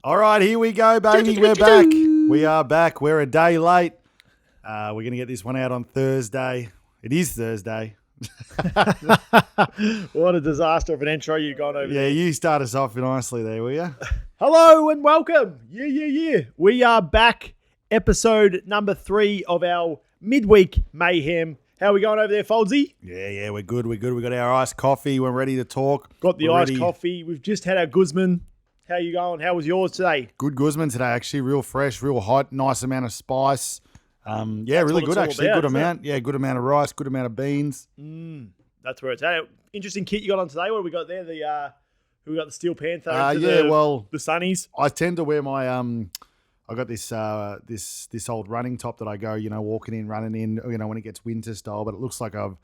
All right, here we go, baby. We're back. We are back. We're a day late. We're going to get this one out on Thursday. It is Thursday. What a disaster of an intro you got over Yeah, there. you start us off nicely there, will you? Hello and welcome. Yeah. We are back. Episode number 3 of our midweek mayhem. How are we going over there, Foldsy? Yeah, we're good. We got our iced coffee. We're ready to talk. Got the We're iced ready. coffee. We've just had our Guzman. How you going? How was yours today? Good Guzman today, actually. Real fresh, real hot. Nice amount of spice. Yeah, really what good, it's all actually. about, Good isn't it? amount. Yeah, good amount of rice, good amount of beans. That's where it's at. Interesting kit you got on today. What have we got there? We got the Steel Panther. The Sunnies. I tend to wear my I got this this old running top that I go, walking in, running in, when it gets winter style. But it looks like I've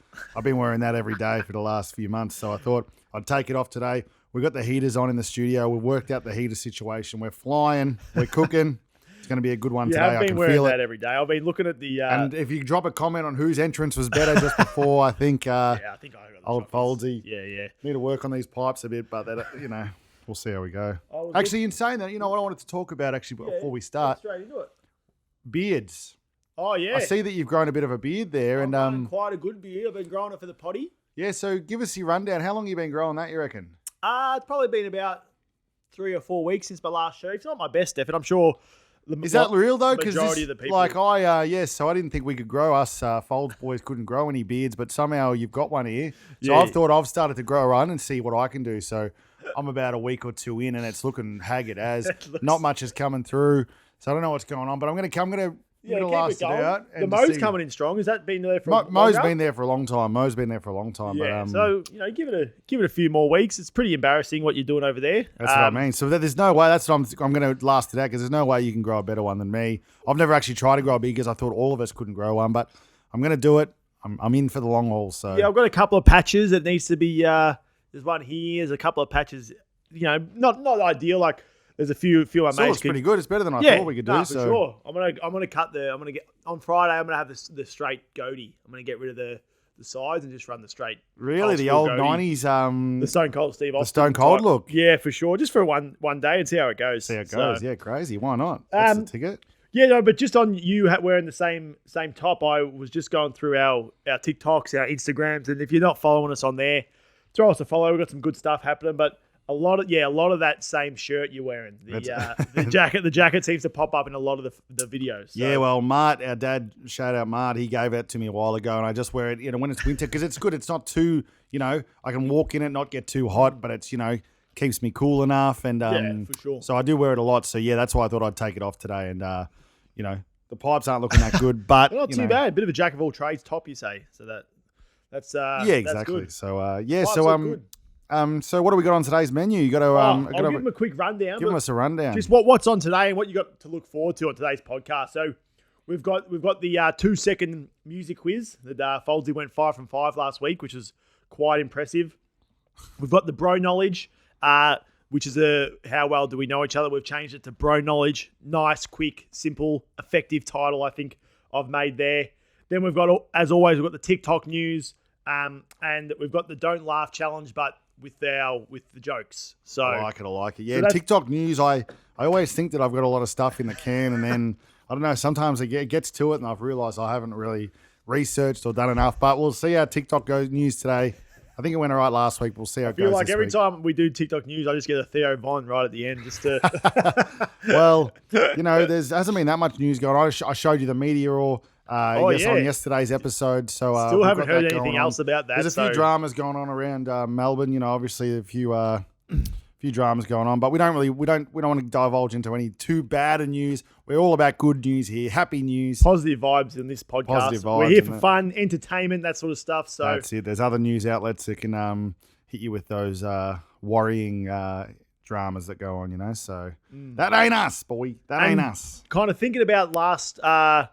been wearing that every day for the last few months. So I thought I'd take it off today. We've got the heaters on in the studio. We've worked out the heater situation. We're flying. We're cooking. It's going to be a good one today. I've I been can wearing feel that it. every day. I've been looking at the. And if you drop a comment on whose entrance was better just before, I think I think I got the old chocolates. Foldsy. Yeah. Need to work on these pipes a bit, but that, we'll see how we go. Oh, was Actually, in saying that, what I wanted to talk about before we start, Straight into it. beards. Oh yeah. I see that you've grown a bit of a beard there, I've grown and quite a good beard. I've been growing it for the potty. yeah. So give us your rundown. How long have you been growing that? You reckon? It's probably been about 3 or 4 weeks since my last show. It's not my best effort. I'm sure. Is that real though? Because Majority of the people. So I didn't think we could grow. Us Folds boys couldn't grow any beards, but somehow you've got one here. So Yeah. I've thought I've started to grow one and see what I can do. So I'm about a week or two in, and it's looking haggard as not much is coming through. So I don't know what's going on, but I'm gonna keep last it it going. out. The And Mo's see. coming in strong. Has that been there for Mo's longer? been there for a long time. Yeah. But So give it a few more weeks. It's pretty embarrassing what you're doing over there. that's what I mean. So there's no way. That's what I'm going to last it out because there's no way you can grow a better one than me. I've never actually tried to grow a beard because I thought all of us couldn't grow one, but I'm going to do it. I'm in for the long haul. So Yeah, I've got a couple of patches that needs to be. There's one here. There's a couple of patches. Not ideal. Like there's a few. I so made. it's pretty good. It's better than I Yeah, thought we could do. for So sure. I'm gonna cut on Friday. I'm gonna have the straight goatee. I'm gonna get rid of the sides and just run the straight. really, the old old school '90s, The Stone Cold Steve Austin. Stone Cold type. look. Yeah, for sure. Just for one day and see how it goes. See how it So, goes. Yeah, crazy. Why not? That's the ticket. Yeah, no, but just on you wearing the same top, I was just going through our TikToks, our Instagrams, and if you're not following us on there, throw us a follow. We've got some good stuff happening, but a lot of that same shirt you're wearing. The jacket seems to pop up in a lot of the videos. So. Yeah, well, Mart, our dad, shout out Mart, he gave it to me a while ago, and I just wear it, when it's winter, because it's good. It's not too, I can walk in it, not get too hot, but it's, keeps me cool enough. And for sure. So I do wear it a lot. So yeah, that's why I thought I'd take it off today. And the pipes aren't looking that good, but Not too bad. Bit of a jack of all trades top, you say. So that's yeah, that's exactly. good. So Pipes look good. so what do we got on today's menu? You got to I'll give them a quick rundown. give but us a rundown. Just what's on today and what you got to look forward to on today's podcast. So we've got the 2-second music quiz that Foldsy went 5 from 5 last week, which is quite impressive. We've got the bro knowledge, which is how well do we know each other. We've changed it to bro knowledge. Nice, quick, simple, effective title I think I've made there. Then we've got, as always, we've got the TikTok news, and we've got the don't laugh challenge, but with the jokes. So I like it. Yeah, that's- TikTok news, I always think that I've got a lot of stuff in the can, and then, I don't know, sometimes it gets to it, and I've realised I haven't really researched or done enough, but we'll see how TikTok goes news today. I think it went all right last week. We'll see how it I feel goes like this every week. time we do TikTok news, I just get a Theo Von right at the end just to... Well, there hasn't been that much news going on. I showed you the media on yesterday's episode. So Still we've haven't got heard that going anything on. else about that. There's a few dramas going on around Melbourne. Obviously a few dramas going on, but we don't want to divulge into any too bad of news. We're all about good news here, happy news. Positive vibes in this podcast. Positive vibes, We're here isn't for it? fun, entertainment, that sort of stuff. So That's it. There's other news outlets that can hit you with those worrying dramas that go on. So that ain't us, boy. That ain't us. kind of thinking about the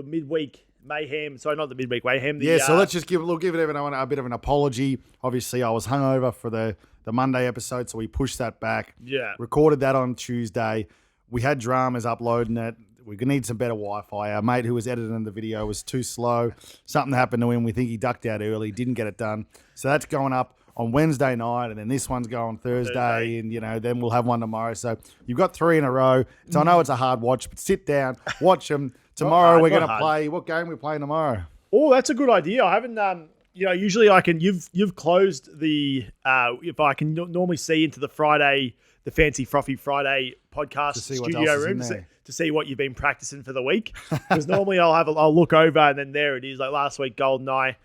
midweek mayhem. Sorry, not the midweek mayhem. So let's just give everyone a bit of an apology. Obviously, I was hungover for the Monday episode, so we pushed that back. Yeah. Recorded that on Tuesday. We had dramas uploading it. We need some better Wi-Fi. Our mate who was editing the video was too slow. Something happened to him. We think he ducked out early, didn't get it done. So that's going up on Wednesday night, and then this one's going Thursday, and then we'll have one tomorrow. So you've got 3 in a row. So I know it's a hard watch, but sit down, watch them. Tomorrow we're going to play. What game are we playing tomorrow? Oh, that's a good idea. I haven't. Usually I can. You've closed the. If I can normally see into the Friday, the Fancy Frothy Friday podcast studio room to see what you've been practicing for the week. Because normally I'll look over and then there it is. Like last week, GoldenEye.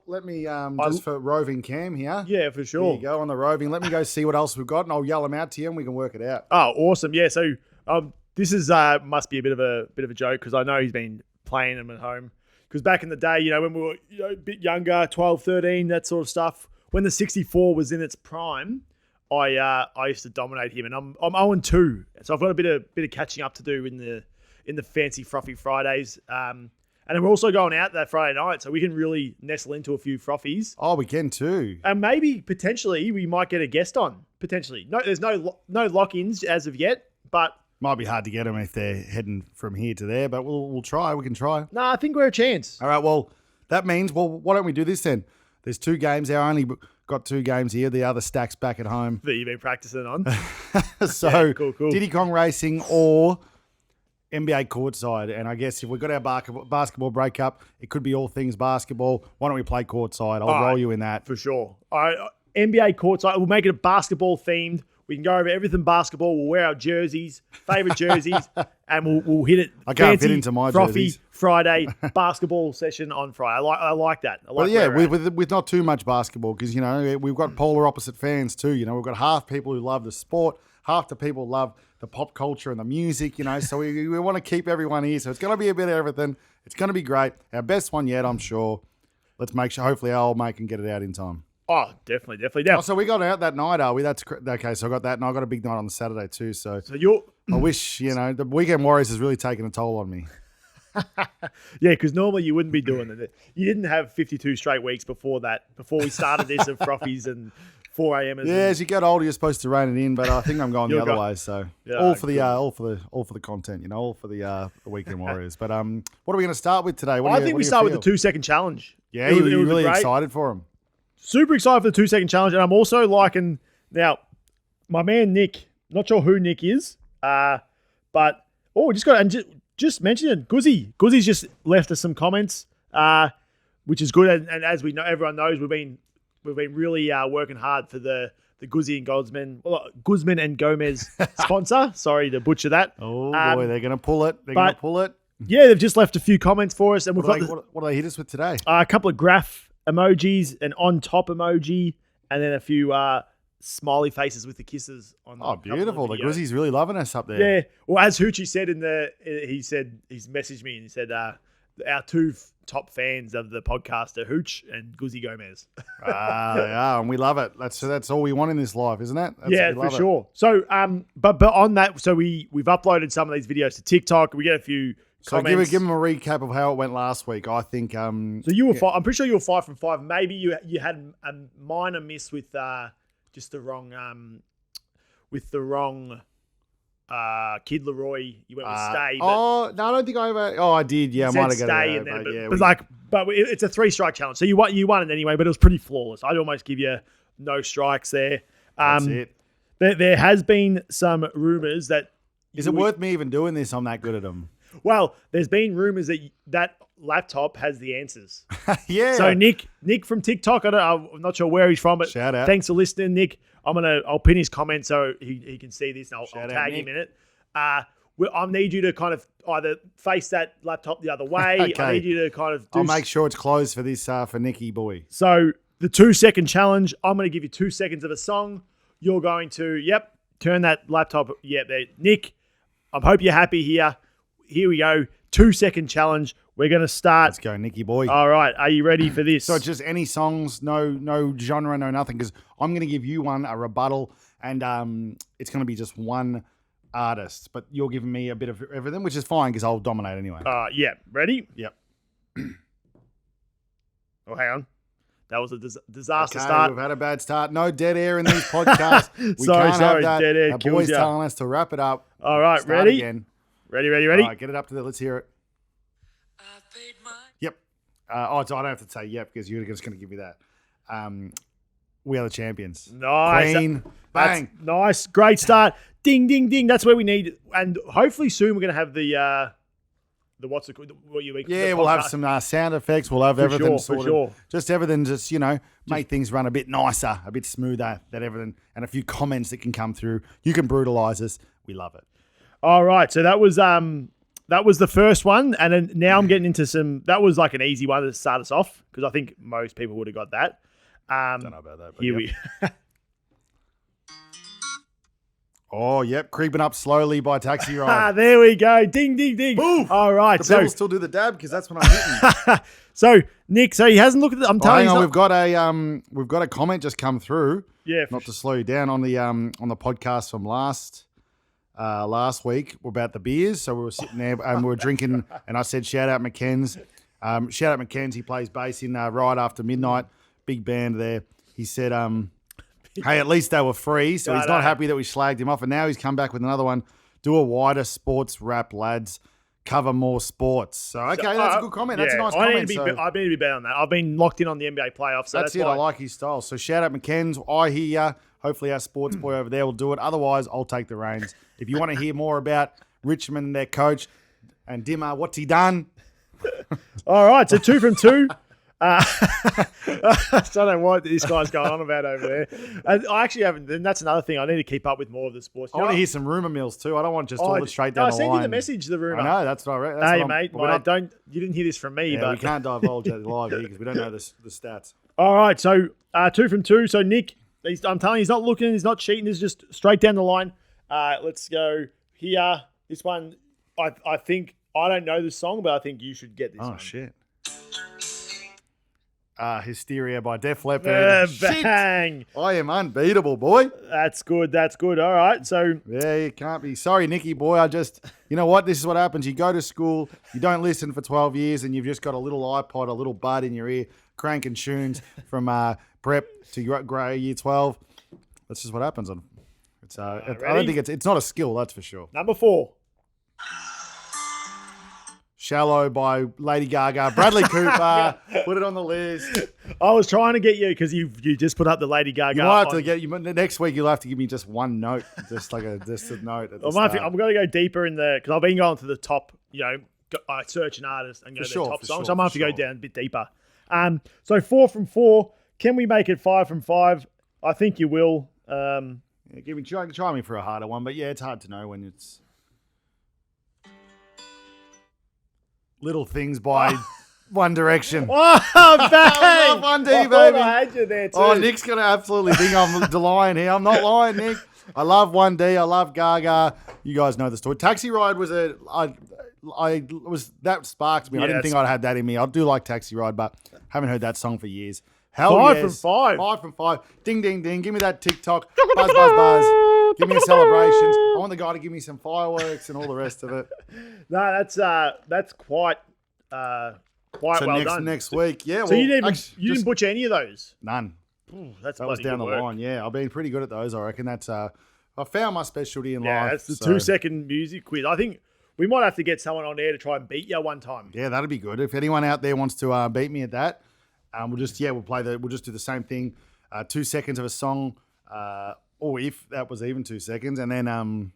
Let me just for roving Cam here. Yeah, for sure. Here you go on the roving. Let me go see what else we've got, and I'll yell them out to you, and we can work it out. Oh, awesome! Yeah, so this is must be a bit of a joke because I know he's been playing them at home. Because back in the day, when we were a bit younger, 12, 13, that sort of stuff, when the 64 was in its prime, I used to dominate him, and I'm 0-2, so I've got a bit of catching up to do in the Fancy Frothy Fridays. And then we're also going out that Friday night, so we can really nestle into a few frothies. Oh, we can too. And maybe, potentially, we might get a guest on. Potentially. No, there's no lock-ins as of yet, but... Might be hard to get them if they're heading from here to there, but we'll try. We can try. No, I think we're a chance. All right, well, that means, why don't we do this then? There's 2 games. I only got 2 games here. The other stack's back at home. That you've been practicing on. So, yeah, cool. Diddy Kong Racing or... NBA courtside, and I guess if we've got our basketball breakup, it could be all things basketball. Why don't we play courtside? I'll roll you in that. For sure. NBA courtside, we'll make it a basketball themed. We can go over everything basketball. We'll wear our jerseys, favorite jerseys, and we'll hit it. I can't fit into my jerseys. Friday basketball session on Friday. I like that. With not too much basketball because we've got polar opposite fans too. We've got half people who love the sport, half the people love the pop culture and the music. So we want to keep everyone here. So it's going to be a bit of everything. It's going to be great. Our best one yet, I'm sure. Let's make sure. Hopefully, our old mate can get it out in time. Oh, definitely. Now, so we got out that night, are we? That's okay. So I got that, and I got a big night on the Saturday too. So you're. I wish the Weekend Warriors has really taken a toll on me. Yeah, because normally you wouldn't be doing it. You didn't have 52 straight weeks before we started this of frothies and 4 a.m. Yeah, as you get older, you're supposed to rein it in, but I think I'm going the other way. So all for the content, all for the Weekend Warriors. But what are we going to start with today? I think we start with the 2-second challenge. Yeah, you're really excited for them. Super excited for the 2-second challenge, and I'm also liking now my man Nick. Not sure who Nick is, but just mention it. Guzzy's just left us some comments, which is good. And as we know, everyone knows we've been really working hard for the Guzzi and Guzman and Gomez sponsor. Sorry to butcher that. Oh boy, they're gonna pull it. Yeah, they've just left a few comments for us, and what do they hit us with today? A couple of graph emojis, an on top emoji, and then a few smiley faces with the kisses on. Oh, beautiful! The Guzzi's really loving us up there. Yeah. Well, as Hoochie said he's messaged me and he said our 2 top fans of the podcast are Hooch and Guzzi Gomez. They are, and we love it. That's all we want in this life, isn't it? For sure. So, but on that, so we've uploaded some of these videos to TikTok. We get a few comments. Give them a recap of how it went last week. I think. So you were. I'm pretty sure you were 5 from 5. Maybe you had a minor miss with just the wrong Kid Leroy. You went with Stay. No, I don't think I ever. Oh, I did. Yeah, I might have got Stay in there. But it's a 3-strike challenge, so you won it anyway. But it was pretty flawless. I'd almost give you no strikes there. That's it. There has been some rumors that. Is it worth me even doing this? I'm that good at them. Well, there's been rumors that laptop has the answers. Yeah. So Nick from TikTok, I'm not sure where he's from, but shout out. Thanks for listening, Nick. I'll pin his comment so he can see this, and I'll tag him in it. I need you to kind of either face that laptop the other way. Okay. I need you to kind of. I'll make sure it's closed for this for Nicky boy. So the 2-second challenge. I'm going to give you 2 seconds of a song. You're going to turn that laptop. There, Nick. I hope you're happy here. Here we go. 2-second challenge. We're going to start. Let's go, Nicky boy. All right. Are you ready for this? So it's just any songs, no genre, no nothing, because I'm going to give you a rebuttal, and it's going to be just one artist, but you're giving me a bit of everything, which is fine because I'll dominate anyway. Yeah. Ready? Yep. Oh, hang on. That was a disaster start. We've had a bad start. No dead air in these podcasts. Sorry, that. Dead air. Our boys telling us to wrap it up. All right, ready? Again. Ready? All right, get it up to there. Let's hear it. Yep. I don't have to say yep because you're just going to give me that. We are the champions. Nice. Queen. Bang. That's nice. Great start. Ding, ding, ding. That's where we need. And hopefully soon we're going to have the what's it called? What you Yeah, we'll have some sound effects. We'll have everything sorted. Just everything, just, make things run a bit nicer, a bit smoother, that everything, and a few comments that can come through. You can brutalize us. We love it. All right. So that was the first one. And then now I'm getting into that was like an easy one to start us off because I think most people would have got that. Don't know about that. But here we Oh, yep. Creeping Up Slowly by Taxi Ride. There we go. Ding, ding, ding. Move. All right. The people still do the dab because that's when I'm hitting. So, Nick, he hasn't looked at it. I'm telling you. We've got a comment just come through. Yeah. Not to slow you down on the podcast from last week about the beers. So we were sitting there and we were drinking and I said, shout out McKenz. Shout out McKenz. He plays bass in Right After Midnight. Big band there. He said, hey, at least they were free. So he's not happy that we slagged him off. And now he's come back with another one. Do a wider sports rap, lads. Cover more sports. So, okay, that's a good comment. That's a nice comment. I need to be better on that. I've been locked in on the NBA playoffs. So that's it. I like his style. So shout out McKenz. I hear ya. Hopefully our sports boy over there will do it. Otherwise, I'll take the reins. If you want to hear more about Richmond and their coach and Dimmer, what's he done? All right, so 2 from 2. I don't know what this guy's going on about over there. And I actually haven't. And that's another thing. I need to keep up with more of the sports. I want to hear some rumour mills too. I don't want just all the straight down the line. I sent you the message, the rumour. I know, that's what I read. Hey, mate, you didn't hear this from me. Yeah, but we can't divulge that live here because we don't know the stats. All right, so 2 from 2. So Nick, I'm telling you, he's not looking, he's not cheating. He's just straight down the line. Let's go here. This one, I think, I don't know this song, but I think you should get this one. Oh, shit. Hysteria by Def Leppard. Bang! Shit. I am unbeatable, boy. That's good. That's good. All right. So yeah, you can't be. Sorry, Nicky boy. You know what? This is what happens. You go to school, you don't listen for 12 years, and you've just got a little iPod, a little bud in your ear, cranking tunes from prep to year 12. That's just what happens. I don't think it's not a skill. That's for sure. Number 4. Shallow by Lady Gaga. Bradley Cooper. Put it on the list. I was trying to get you because you just put up the Lady Gaga. You might have to next week. You'll have to give me just one note, just a note. At the start. I'm going to go deeper in because I've been going to the top. I search an artist and go to the top songs. So I might have to go down a bit deeper. So 4 from 4. Can we make it 5 from 5? I think you will. Try me for a harder one, but yeah, it's hard to know when it's. Little Things by One Direction. Oh, bang! I love 1D, baby. I had you there too. Oh, Nick's going to absolutely think I'm lying here. I'm not lying, Nick. I love 1D. I love Gaga. You guys know the story. Taxi Ride was that sparked me. I didn't think I'd had that in me. I do like Taxi Ride, but haven't heard that song for years. Hell 5 yes. from 5. 5 from 5. Ding, ding, ding. Give me that TikTok. Buzz, buzz, buzz. Give me a celebrations. I want the guy to give me some fireworks and all the rest of it. No, that's quite well done. Next week, yeah. So you didn't butcher any of those? None. Ooh, that was down the line. Yeah, I've been pretty good at those. I reckon that's. I found my specialty in life. Yeah, that's the 2-second music quiz. I think we might have to get someone on there to try and beat you one time. Yeah, that'd be good. If anyone out there wants to beat me at that, we'll just do the same thing. 2 seconds of a song. Or if that was even 2 seconds, and then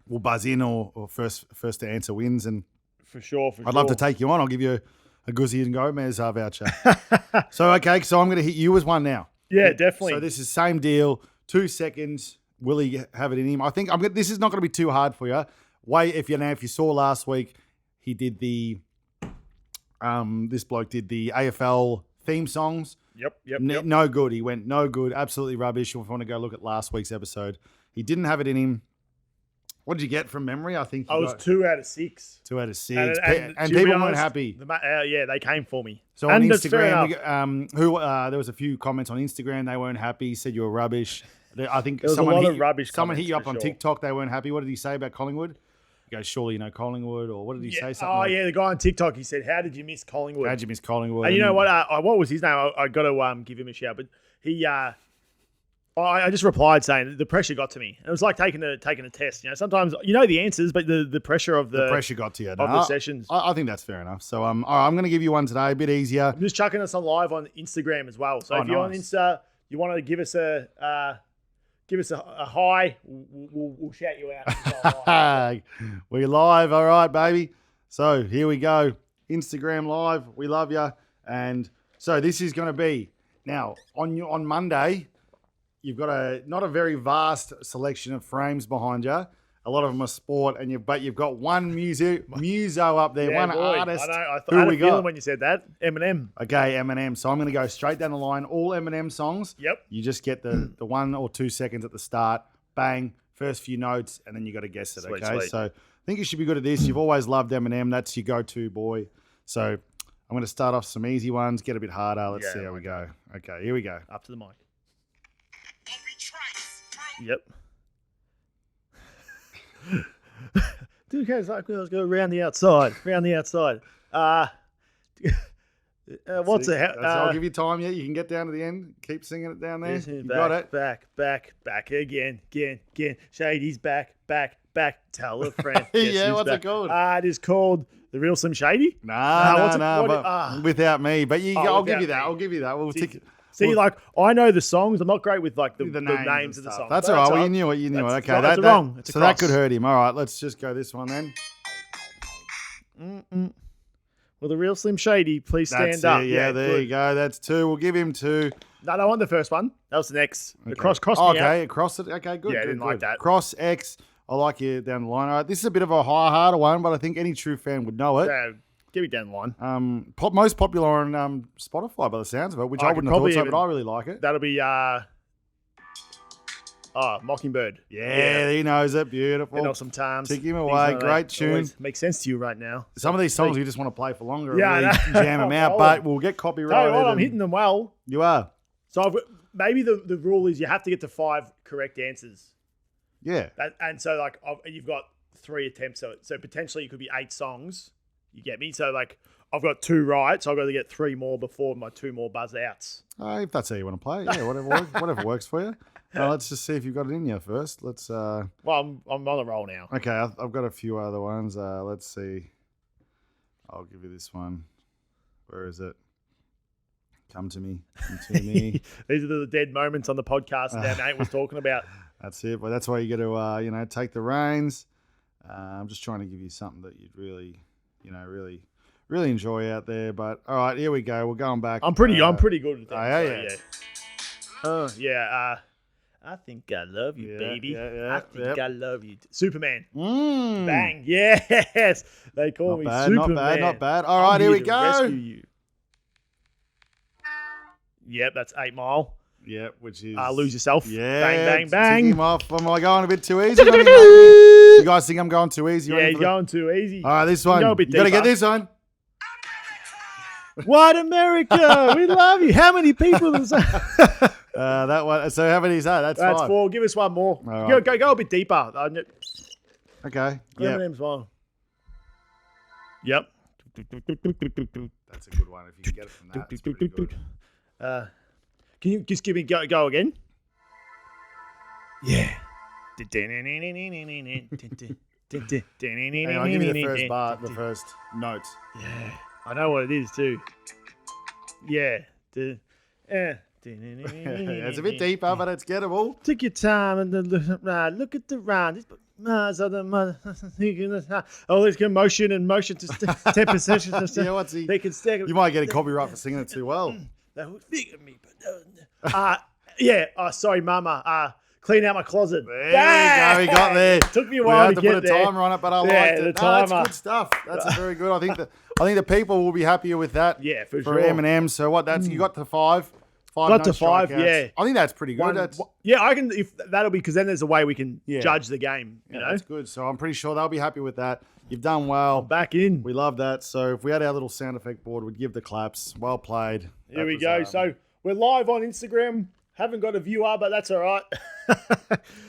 we'll buzz in or first to answer wins. And for sure, I'd love to take you on. I'll give you a Guzzi and Gomez voucher. So I'm going to hit you as one now. Yeah, definitely. So this is same deal. 2 seconds. Will he have it in him? I think this is not going to be too hard for you. If you saw last week, he did this bloke did the AFL theme songs. Yep. No good. He went no good. Absolutely rubbish. If you want to go look at last week's episode, he didn't have it in him. What did you get from memory? I think I was 2 out of 6. 2 out of 6. And people weren't happy. Yeah, they came for me. So on Instagram, there was a few comments on Instagram. They weren't happy. Said you were rubbish. I think someone hit you up on TikTok. They weren't happy. What did he say about Collingwood? He goes, surely you know Collingwood, or what did he say? Something the guy on TikTok, he said, how did you miss Collingwood? How'd you miss Collingwood? And you know what? What was his name? I got to give him a shout, but he, I just replied saying the pressure got to me. It was like taking a test. Sometimes you know the answers, but the pressure of the pressure got to you. The sessions. I think that's fair enough. So all right, I'm going to give you one today, a bit easier. I'm just chucking us on live on Instagram as well. So if you're on Insta, you want to give us a hi, we'll shout you out. We're live. All right, baby. So here we go. Instagram live. We love you. And so this is going to be now on Monday. You've got not a very vast selection of frames behind you. A lot of them are sport, but you've got one muso up there, one artist. I know. I had a feeling when you said that. Eminem. Okay, Eminem. So I'm going to go straight down the line. All Eminem songs. Yep. You just get the 1 or 2 seconds at the start. Bang. First few notes, and then you got to guess it. Sweet, okay. sweet. So I think you should be good at this. You've always loved Eminem. That's your go-to boy. So I'm going to start off some easy ones. Get a bit harder. Let's see how we go. Okay, here we go. Up to the mic. Yep. Dude, let's go around the outside. Around the outside. What's it? I'll give you time. Yeah, you can get down to the end. Keep singing it down there. You got it. Back again. Shady's back. Tell a friend. Yeah, what's it called? It is called The Real Slim Shady. No, without me. But I'll give you that. I'll give you that. We'll take. See, I know the songs. I'm not great with the names of the songs. That's all right. Well, you knew it. Okay, that's wrong. So that could hurt him. All right, let's just go this one then. Will the Real Slim Shady please stand up? Yeah, there you go. That's 2. We'll give him 2. No, I want the first one. That was the next. Okay. Cross me out. Cross it. Okay, good. Yeah, I good, didn't good. like that. Cross X. I like you down the line. All right, this is a bit of a harder one, but I think any true fan would know it. Yeah, get me down the line. Most popular on Spotify by the sounds of it, which I wouldn't have thought so, but I really like it. That'll be Mockingbird. Yeah, he knows it. Beautiful. And awesome times. Take him away. Great tune. Makes sense to you right now. Some of these songs you just want to play for longer and Yeah, really jam them out, but we'll get copyrighted. No, I'm hitting them well. You are. So maybe the rule is you have to get to 5 correct answers. Yeah. And so you've got 3 attempts. So potentially it could be 8 songs. You get me? So I've got 2 right, so I've got to get 3 more before my 2 more buzz outs. If that's how you want to play, yeah, whatever works for you. Let's just see if you've got it in you first. Let's. Well, I'm on the roll now. Okay, I've got a few other ones. Let's see. I'll give you this one. Where is it? Come to me. These are the dead moments on the podcast that Nate was talking about. That's it. But that's why you got to, take the reins. I'm just trying to give you something that you'd really enjoy out there. But all right, here we go. We're going back. I'm pretty good at that. Yeah. I think I love you, baby. Yeah, I think I love you. Superman. Mm. Bang. Yes. They call me Superman. Not bad. All right, here we go. Rescue you. Yep, that's 8 Mile. Yep, which is... Lose Yourself. Yeah. Bang. Tick him off. Am I going a bit too easy? You guys think I'm going too easy? Yeah, he's going too easy. All right, this one. You got to get this one. White America, we love you. How many people is that? That one. So how many is that? That's 5. 4. Give us one more. Right. Go a bit deeper. Okay. Yeah. Eminem's one. Yep. That's a good one. If you can get it from that, it's pretty good. Can you just give me go again? Yeah. I'll give you the first bar, the first note. Yeah. I know what it is too. Yeah. It's a bit deeper, but it's gettable. Take your time and look at the round. Oh, there's motion and motion to 10%. Yeah, what's he? They can stack. You might get a copyright for singing it too well. They would figure me, but yeah. Sorry, Mama. Clean out my closet. There you go. He got there. Took me a while to put get a timer on it, but I liked it. That's good stuff. That's very good. I think the people will be happier with that. Yeah, for sure. Eminem. So what? That's you got to 5. Got to 5. Yeah. I think that's pretty good. I can. If that'll be because then there's a way we can judge the game. You know, that's good. So I'm pretty sure they'll be happy with that. You've done well. Back in. We love that. So if we had our little sound effect board, we'd give the claps. Well played. Here we go. So we're live on Instagram. Haven't got a viewer, but that's all right.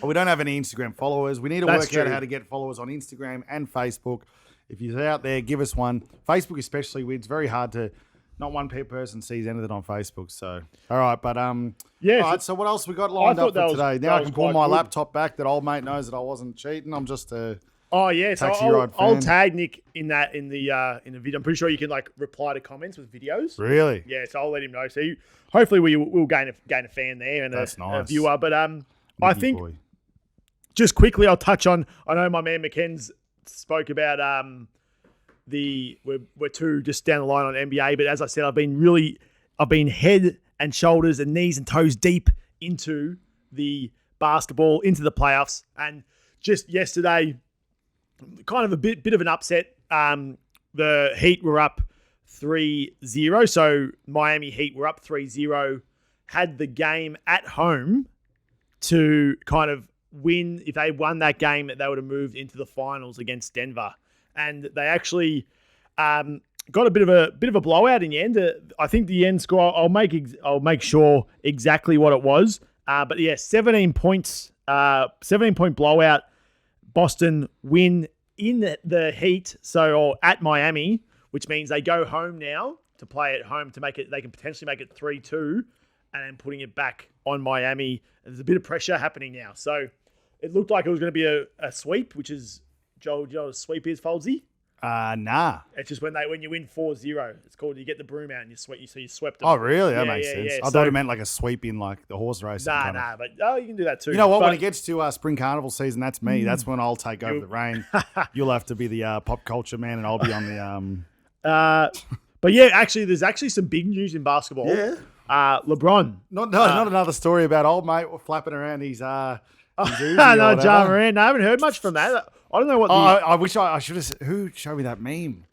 We don't have any Instagram followers. We need to work out how to get followers on Instagram and Facebook. If you're out there, give us one. Facebook especially, it's very hard to... Not one person sees anything on Facebook. So, all right. But, yeah. All right, so what else we got lined up for today? Now I can pull my laptop back that old mate knows that I wasn't cheating. I'm just a Oh yeah, so Taxi ride I'll fan. tag Nick in the video. I'm pretty sure you can like reply to comments with videos. Really? Yeah, so I'll let him know. So hopefully we'll gain a fan there and That's a nice. viewer. But I Nicky think boy. just quickly I'll touch on. I know my man McKen's spoke about we're two just down the line on NBA, but as I said, I've been head and shoulders and knees and toes deep into the basketball, into the playoffs, and just yesterday, kind of a bit of an upset. The Heat were up 3-0, so Miami Heat were up 3-0, had the game at home to kind of win. If they won that game, they would have moved into the finals against Denver, and they actually got a bit of a blowout in the end. I think the end score. I'll make sure exactly what it was. But yeah, 17 points, 17-point blowout. Boston win in the Heat, or at Miami, which means they go home now to play at home to make it. They can potentially make it 3-2, and then putting it back on Miami. There's a bit of pressure happening now, so it looked like it was going to be a sweep, which is Joel. Do you know what a sweep is, Foldsy? Nah. It's just when you win 4-0. It's called you get the broom out and you swept them. Oh, really? That Yeah, makes yeah, sense. yeah. I thought it meant like a sweep in like the horse race. Nah, but you can do that too. You know what? But, When it gets to spring carnival season, that's me. That's when I'll take over the reign. You'll have to be the pop culture man, and I'll be on the. but yeah, actually, there's actually some big news in basketball. Yeah. LeBron. Not another story about old mate flapping around his. No, Ja Morant. No, I haven't heard much from that. I don't know what. I wish I should have. Who showed me that meme?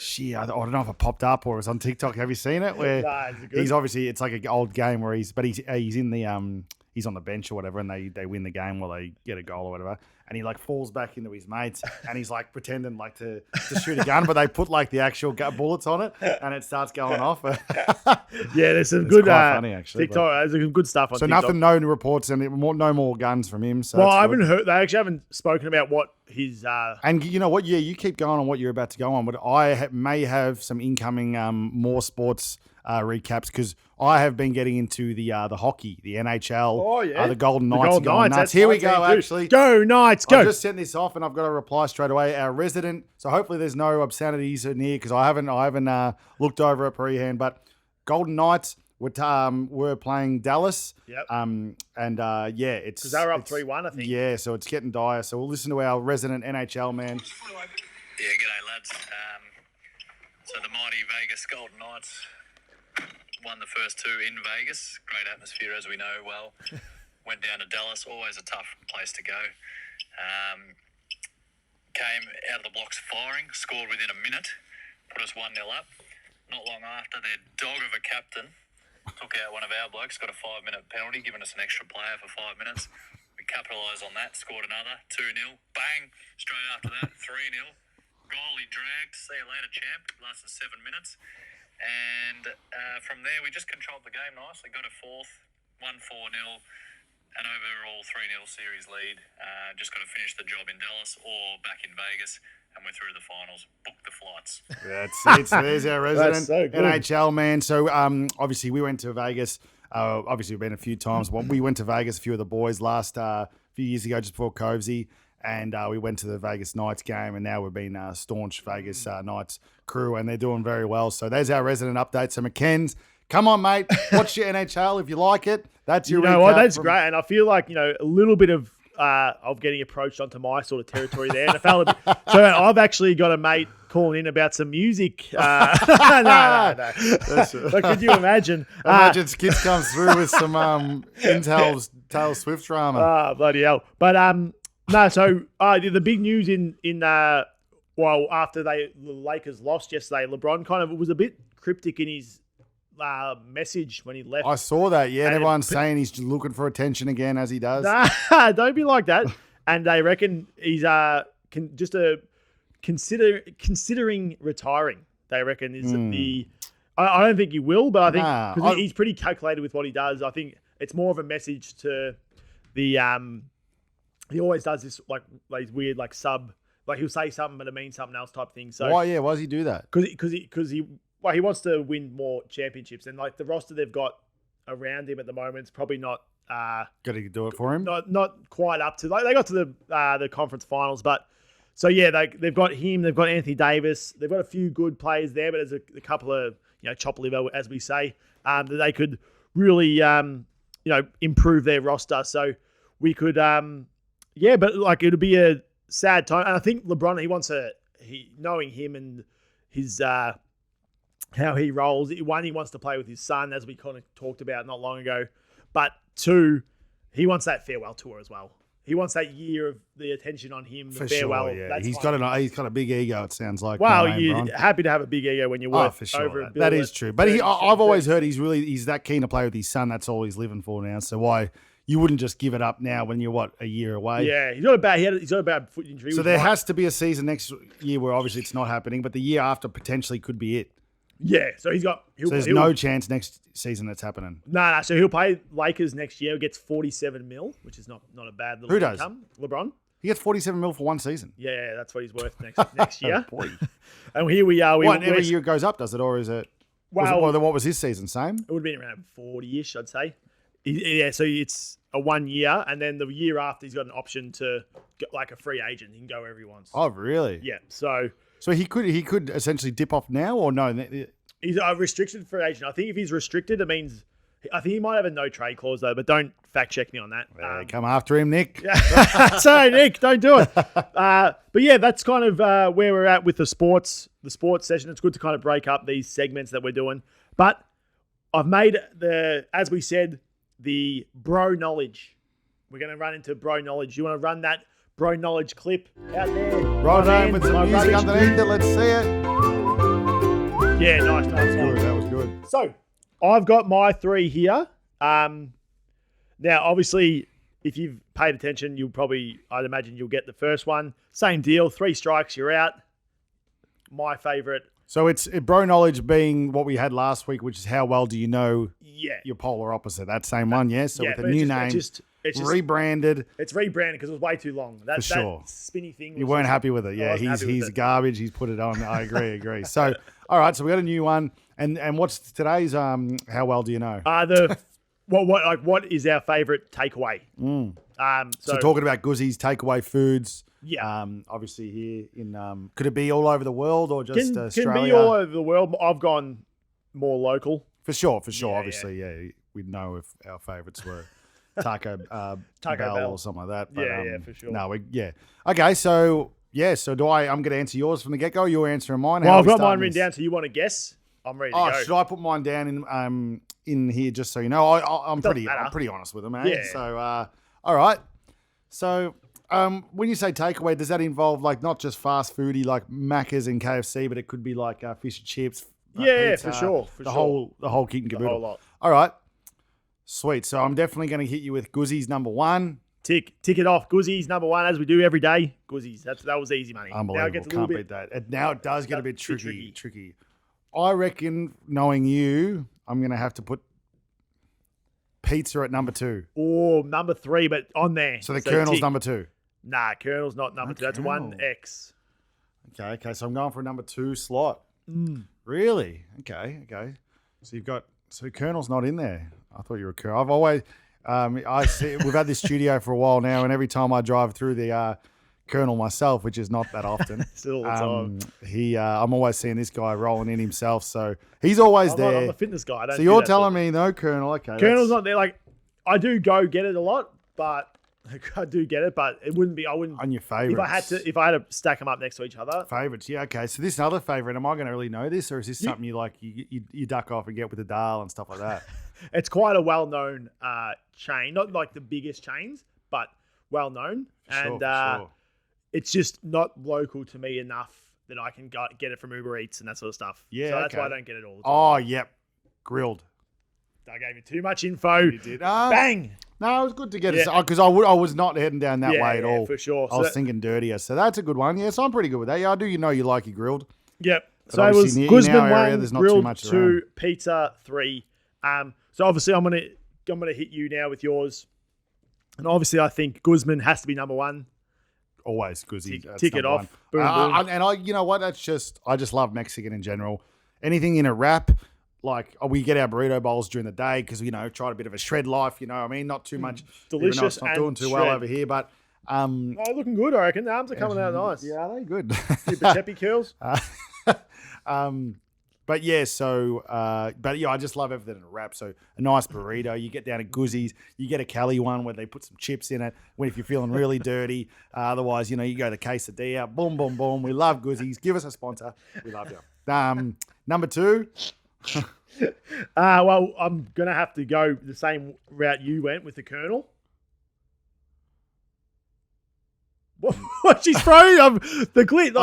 Shit, I don't know if it popped up or it was on TikTok. Have you seen it? Where he's obviously, it's like an old game where he's in the he's on the bench or whatever, and they win the game while they get a goal or whatever, and he like falls back into his mates, and he's like pretending like to shoot a gun, but they put like the actual bullets on it, and it starts going off. Yeah, there's some good funny actually. TikTok. There's some good stuff on so TikTok. nothing, no reports, and no more guns from him. So well, I haven't heard. They actually haven't spoken about what his. And you know what? Yeah, you keep going on what you're about to go on, but I may have some incoming more sports recaps because I have been getting into the hockey, the NHL. Oh yeah, the Golden Knights. Golden Knights. Nuts. Here we go. Actually, go Knights. Go. I just sent this off, and I've got a reply straight away. Our resident. So hopefully there's no obscenities near because I haven't looked over it pre-hand, but Golden Knights were playing Dallas. Yep. Yeah, it's because they were up 3-1, I think. Yeah, so it's getting dire. So we'll listen to our resident NHL man. Yeah, g'day lads. So the mighty Vegas Golden Knights won the first two in Vegas. Great atmosphere, as we know well. Went down to Dallas, always a tough place to go. Came out of the blocks firing, scored within a minute, put us 1-0 up. Not long after, their dog of a captain took out one of our blokes, got a 5-minute penalty, giving us an extra player for 5 minutes. We capitalised on that, scored another, 2-0. Bang! Straight after that, 3-0. Goalie dragged, see you later, champ. Lasted 7 minutes. And from there, we just controlled the game nicely. Got a fourth, won 4-0. An overall 3-0 series lead. Just got to finish the job in Dallas or back in Vegas. And we're through the finals. Book the flights. That's it. So there's our resident so good. NHL man. So obviously we went to Vegas. Obviously we've been a few times. Well, we went to Vegas, a few of the boys last few years ago, just before Covesy. And we went to the Vegas Knights game, and now we've been staunch Vegas Knights crew, and they're doing very well. So there's our resident update. So McKen's, come on, mate, watch your NHL if you like it. That's your. You know what? That's great, and I feel like a little bit of getting approached onto my sort of territory there. And so I've actually got a mate calling in about some music. No. But could you imagine? Imagine Skits comes through with some Intel's Taylor Swift drama. Bloody hell! But no. So the big news after the Lakers lost yesterday, LeBron kind of was a bit cryptic in his message when he left. I saw that. Yeah, and everyone's saying he's looking for attention again, as he does. Nah, don't be like that. And they reckon he's considering retiring. They reckon is the. I don't think he will, but I think because he's pretty calculated with what he does. I think it's more of a message to the. He always does this like these weird he'll say something but it means something else type thing. So why does he do that? Because he wants to win more championships, and like the roster they've got around him at the moment is probably not Got to do it for him. Not quite up to. Like, they got to the conference finals, but so yeah, they've got him. They've got Anthony Davis. They've got a few good players there, but there's a couple of chop liver, as we say, that they could really improve their roster. So we could but like it would be a sad time. And I think LeBron, knowing him and his how he rolls. One, he wants to play with his son, as we kind of talked about not long ago. But two, he wants that farewell tour as well. He wants that year of the attention on him, the farewell. Sure, yeah. He's got a big ego, it sounds like. Well, you're happy to have a big ego when you're worth for sure. over a bill. That is true. But I've always heard he's that keen to play with his son. That's all he's living for now. So why you wouldn't just give it up now when you're a year away? Yeah, he's got a bad foot injury. So there has to be a season next year where obviously it's not happening, but the year after potentially could be it. Yeah, so there's no chance next season that's happening. No. So he'll play Lakers next year. Gets $47 million, which is not a bad little income. LeBron. He gets $47 million for one season. Yeah, that's what he's worth next year. Boy. And here we are. Every year it goes up, does it, or is it? What was his season? Same. It would have been around 40-ish, I'd say. Yeah, so it's a 1 year, and then the year after he's got an option to get like a free agent. He can go wherever he wants. Oh, really? Yeah. So he could essentially dip off now, or no? He's a restricted free agent. I think if he's restricted, it means I think he might have a no trade clause though. But don't fact check me on that. Come after him, Nick. Sorry, Nick, don't do it. But yeah, that's kind of where we're at with the sports session. It's good to kind of break up these segments that we're doing. But I've made as we said, the bro knowledge. We're going to run into bro knowledge. You want to run that bro knowledge clip out there? Right on with some music underneath it. Let's see it. Yeah, nice. That was good. So, I've got my three here. Now, obviously, if you've paid attention, I'd imagine you'll get the first one. Same deal. 3 strikes, you're out. My favourite. So it's bro knowledge being what we had last week, which is how well do you know your polar opposite. That same one, yeah? So with a new name, it's rebranded. It's rebranded because it was way too long. For sure. That spinny thing. You weren't happy with it. Yeah, he's garbage. He's put it on. I agree. So, all right, so we got a new one. And what's today's how well do you know? What is our favourite takeaway? So talking about Guzzi's takeaway foods. Yeah. Obviously here in could it be all over the world or just Australia? Can be all over the world. I've gone more local. For sure. Obviously, we'd know if our favourites were Taco Bell or something like that. But, for sure. No, okay. So do I'm going to answer yours from the get go. You're answering mine. Well, I've got mine written down. So you want to guess? I'm ready to go. Should I put mine down in here just so you know? I'm pretty honest with them, eh? Yeah. So all right. So when you say takeaway, does that involve like not just fast foody like Macca's and KFC, but it could be like fish and chips? Yeah, pizza, for sure. The whole kit and caboodle. The whole lot. All right. Sweet. So I'm definitely going to hit you with Guzzi's number one. Tick it off. Guzzi's number one, as we do every day. Guzzi's. That was easy money. Unbelievable. Can't beat that. Now it does get a bit tricky. I reckon, knowing you, I'm going to have to put pizza at number 2. Or number 3, but on there. So Colonel's number 2. Nah, Colonel's not number 2. That's 1X. Okay. So I'm going for a number 2 slot. Really? Okay. So Colonel's not in there. I thought you were a Colonel. I've always, we've had this studio for a while now, and every time I drive through the Colonel myself, which is not that often, still the time. I'm always seeing this guy rolling in himself. So he's always there. I'm a fitness guy. So you're telling me no Colonel? Okay. Colonel's not there. Like I do go get it a lot, but I do get it, but it wouldn't be. I wouldn't on your favorites. If I had to stack them up next to each other. Favorites, yeah. Okay. So this other favorite, am I going to really know this, or is this something you like? You duck off and get with the dal and stuff like that? It's quite a well-known chain, not like the biggest chains, but well-known, and it's just not local to me enough that I can get it from Uber Eats and that sort of stuff. Yeah, so that's why I don't get it all the time. Oh, yep, grilled. I gave you too much info. You did. Bang. No, it was good to get it because I was not heading down that way at all. For sure. I was thinking dirtier, so that's a good one. Yeah, so I'm pretty good with that. Yeah, I do. You like your grilled. Yep. But so it was Guzman 1, there's not grilled too much 2, around. pizza 3. So obviously I'm gonna hit you now with yours, and obviously I think Guzman has to be number 1. Always Guzzi. Tick it off. Boom, boom. And you know what? I just love Mexican in general. Anything in a wrap, like we get our burrito bowls during the day because try a bit of a shred life. You know what I mean? Not too much. Delicious Even though it's not and doing too well shred. over here, but Oh, looking good, I reckon. The arms are coming out nice. yeah, are they good? Pachetti curls. But yeah, I just love everything in a wrap. So a nice burrito, you get down to Guzzi's, you get a Cali one where they put some chips in it. If you're feeling really dirty, otherwise, you go the quesadilla, boom, boom, boom. We love Guzzi's. Give us a sponsor. We love you. Number 2. Well, I'm gonna have to go the same route you went with the Colonel. What? She's thrown the glitch.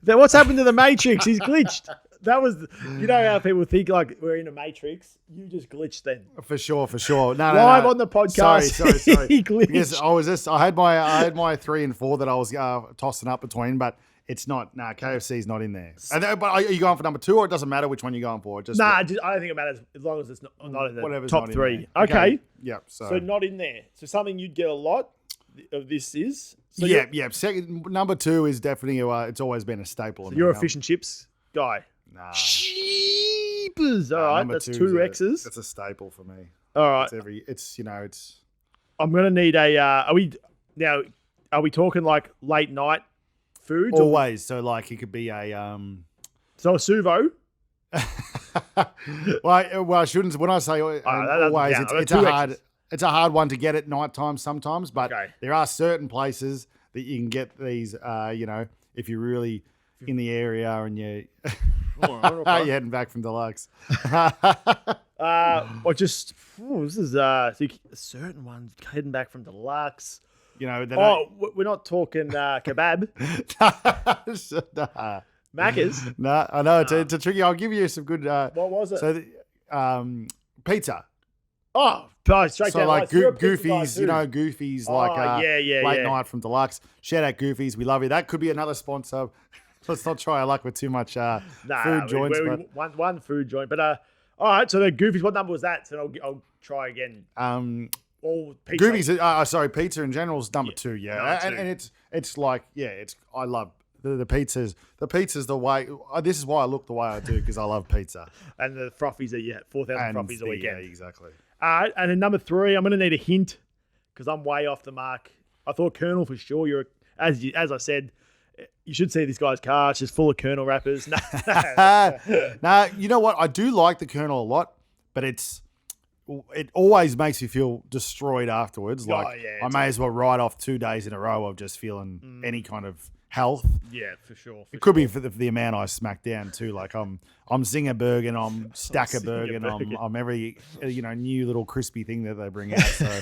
What's happened to the Matrix? He's glitched. That was, how people think like we're in a Matrix. You just glitched then. For sure. No, Live on the podcast. Sorry. He glitched. Because I had my 3 and 4 that I was tossing up between, but it's not. KFC's not in there. But are you going for number 2, or it doesn't matter which one you're going for? I don't think it matters as long as it's not in the Whatever's top not in 3. there. Okay. Yep. So not in there. So something you'd get a lot of this is. So yeah. Second, number 2 is definitely it's always been a staple. So you're a fish and chips guy. Nah. Jeepers. All right, that's 2 X's. That's a staple for me. All right. It's I'm gonna need a. Are we talking like late night foods? Always. So like it could be a So a suvo. well, I shouldn't. When I say always, it's a hard one to get at night time sometimes. But there are certain places that you can get these. If you're really in the area and you're heading back from Deluxe. This is certain ones heading back from Deluxe. We're not talking kebab. Macca's. No, I know it's a tricky. I'll give you some good. What was it? So, pizza. Oh, straight so down. like Goofy's, Goofy's late night from Deluxe. Shout out Goofy's, we love you. That could be another sponsor. Let's not try our luck with too much food joints. One food joint, but all right. So the Goofy's, what number was that? So I'll try again. All pizza. Goofy's, pizza in general is number 2. Yeah, and it's like I love the pizzas. The pizza's the way. This is why I look the way I do, because I love pizza. And the frothies that you had 4,000 frothies a weekend. Yeah, exactly. And then number 3, I'm going to need a hint because I'm way off the mark. I thought Colonel for sure. As I said, you should see this guy's car. It's just full of Colonel wrappers. Nah, you know what? I do like the Colonel a lot, but it always makes me feel destroyed afterwards. I may as well write off 2 days in a row of just feeling any kind of health. Yeah, for sure. It could be for the amount I smack down too. Like I'm Zingerberg, I'm Stackerberg, and I'm every new little crispy thing that they bring out. So,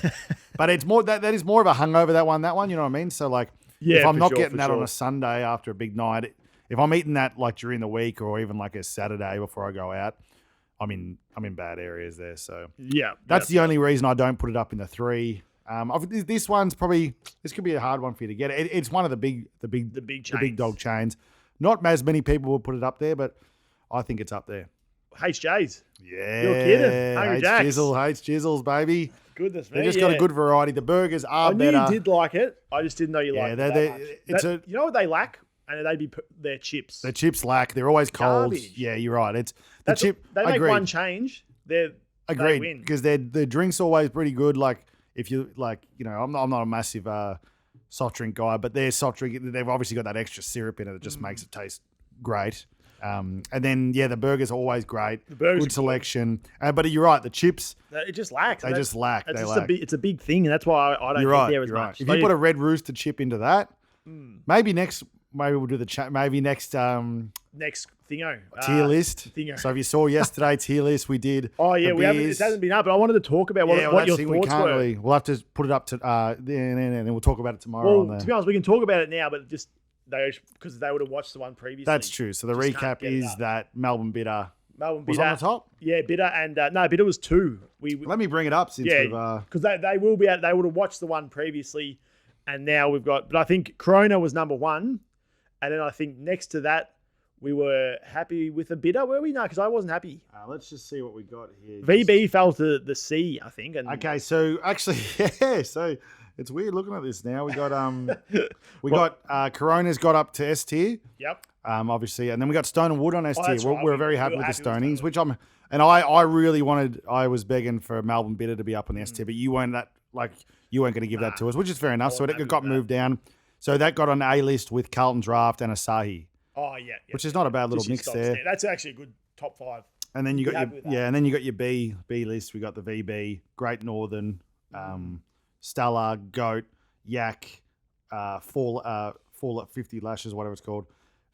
but it's more that is more of a hangover. That one. You know what I mean? So like, if I'm not getting that on a Sunday after a big night, if I'm eating that like during the week or even like a Saturday before I go out, I'm in bad areas there. So yeah, that's the only reason I don't put it up in the 3. This one's probably could be a hard one for you to get. It's one of the big dog chains. Not as many people will put it up there, but I think it's up there. HJ's. Yeah, you're kidding. Hungry Jacks. Jizzles, baby. Goodness me. They just got a good variety. The burgers are better. I knew you did like it. I just didn't know you liked it that much. You know what they lack? And they'd be their chips. The chips lack. They're always cold. Garbage. Yeah, you're right. It's the chip. They make one change. They win because their drink's always pretty good. Like if you I'm not a massive soft drink guy, but their soft drink, they've obviously got that extra syrup in it that just makes it taste great. And then the burgers are always great. The burgers good selection. But you're right, the chips it just lacks. They just lack. It's a big thing, and that's why I don't eat there as much. If you put a red rooster chip into that, maybe we'll do maybe next next thingo tier list. So if you saw yesterday tier list, we did. Oh yeah, it hasn't been up, but I wanted to talk about what your thoughts were. We'll have to put it up to and then we'll talk about it tomorrow. Well, to be honest, we can talk about it now, but just because they would have watched the one previously. That's true. So the recap is that Melbourne Bitter was on the top. Yeah, Bitter and Bitter was 2. Let me bring it up since we've because they will be out. They would have watched the one previously, and now we've got. But I think Corona was number 1, and then I think next to that we were happy with a Bitter. Were we? No, because I wasn't happy. Let's just see what we got here. VB fell to the C, I think. And okay, so actually, so. It's weird looking at this now. We got Corona's got up to S tier. Yep. Obviously, and then we got Stone and Wood on S tier. We're very happy with the Stonings, which I'm I really wanted, I was begging for Melbourne Bitter to be up on the ST, but you weren't going to give that to us, which is fair enough. So it got moved down. So that got on the A list with Carlton Draft and Asahi. Oh yeah, which is not a bad little mix there. That's actually a good top 5. And then you got and then you got your B list. We got the VB, Great Northern, Stella, Goat, Yak, Fall at 50 Lashes, whatever it's called,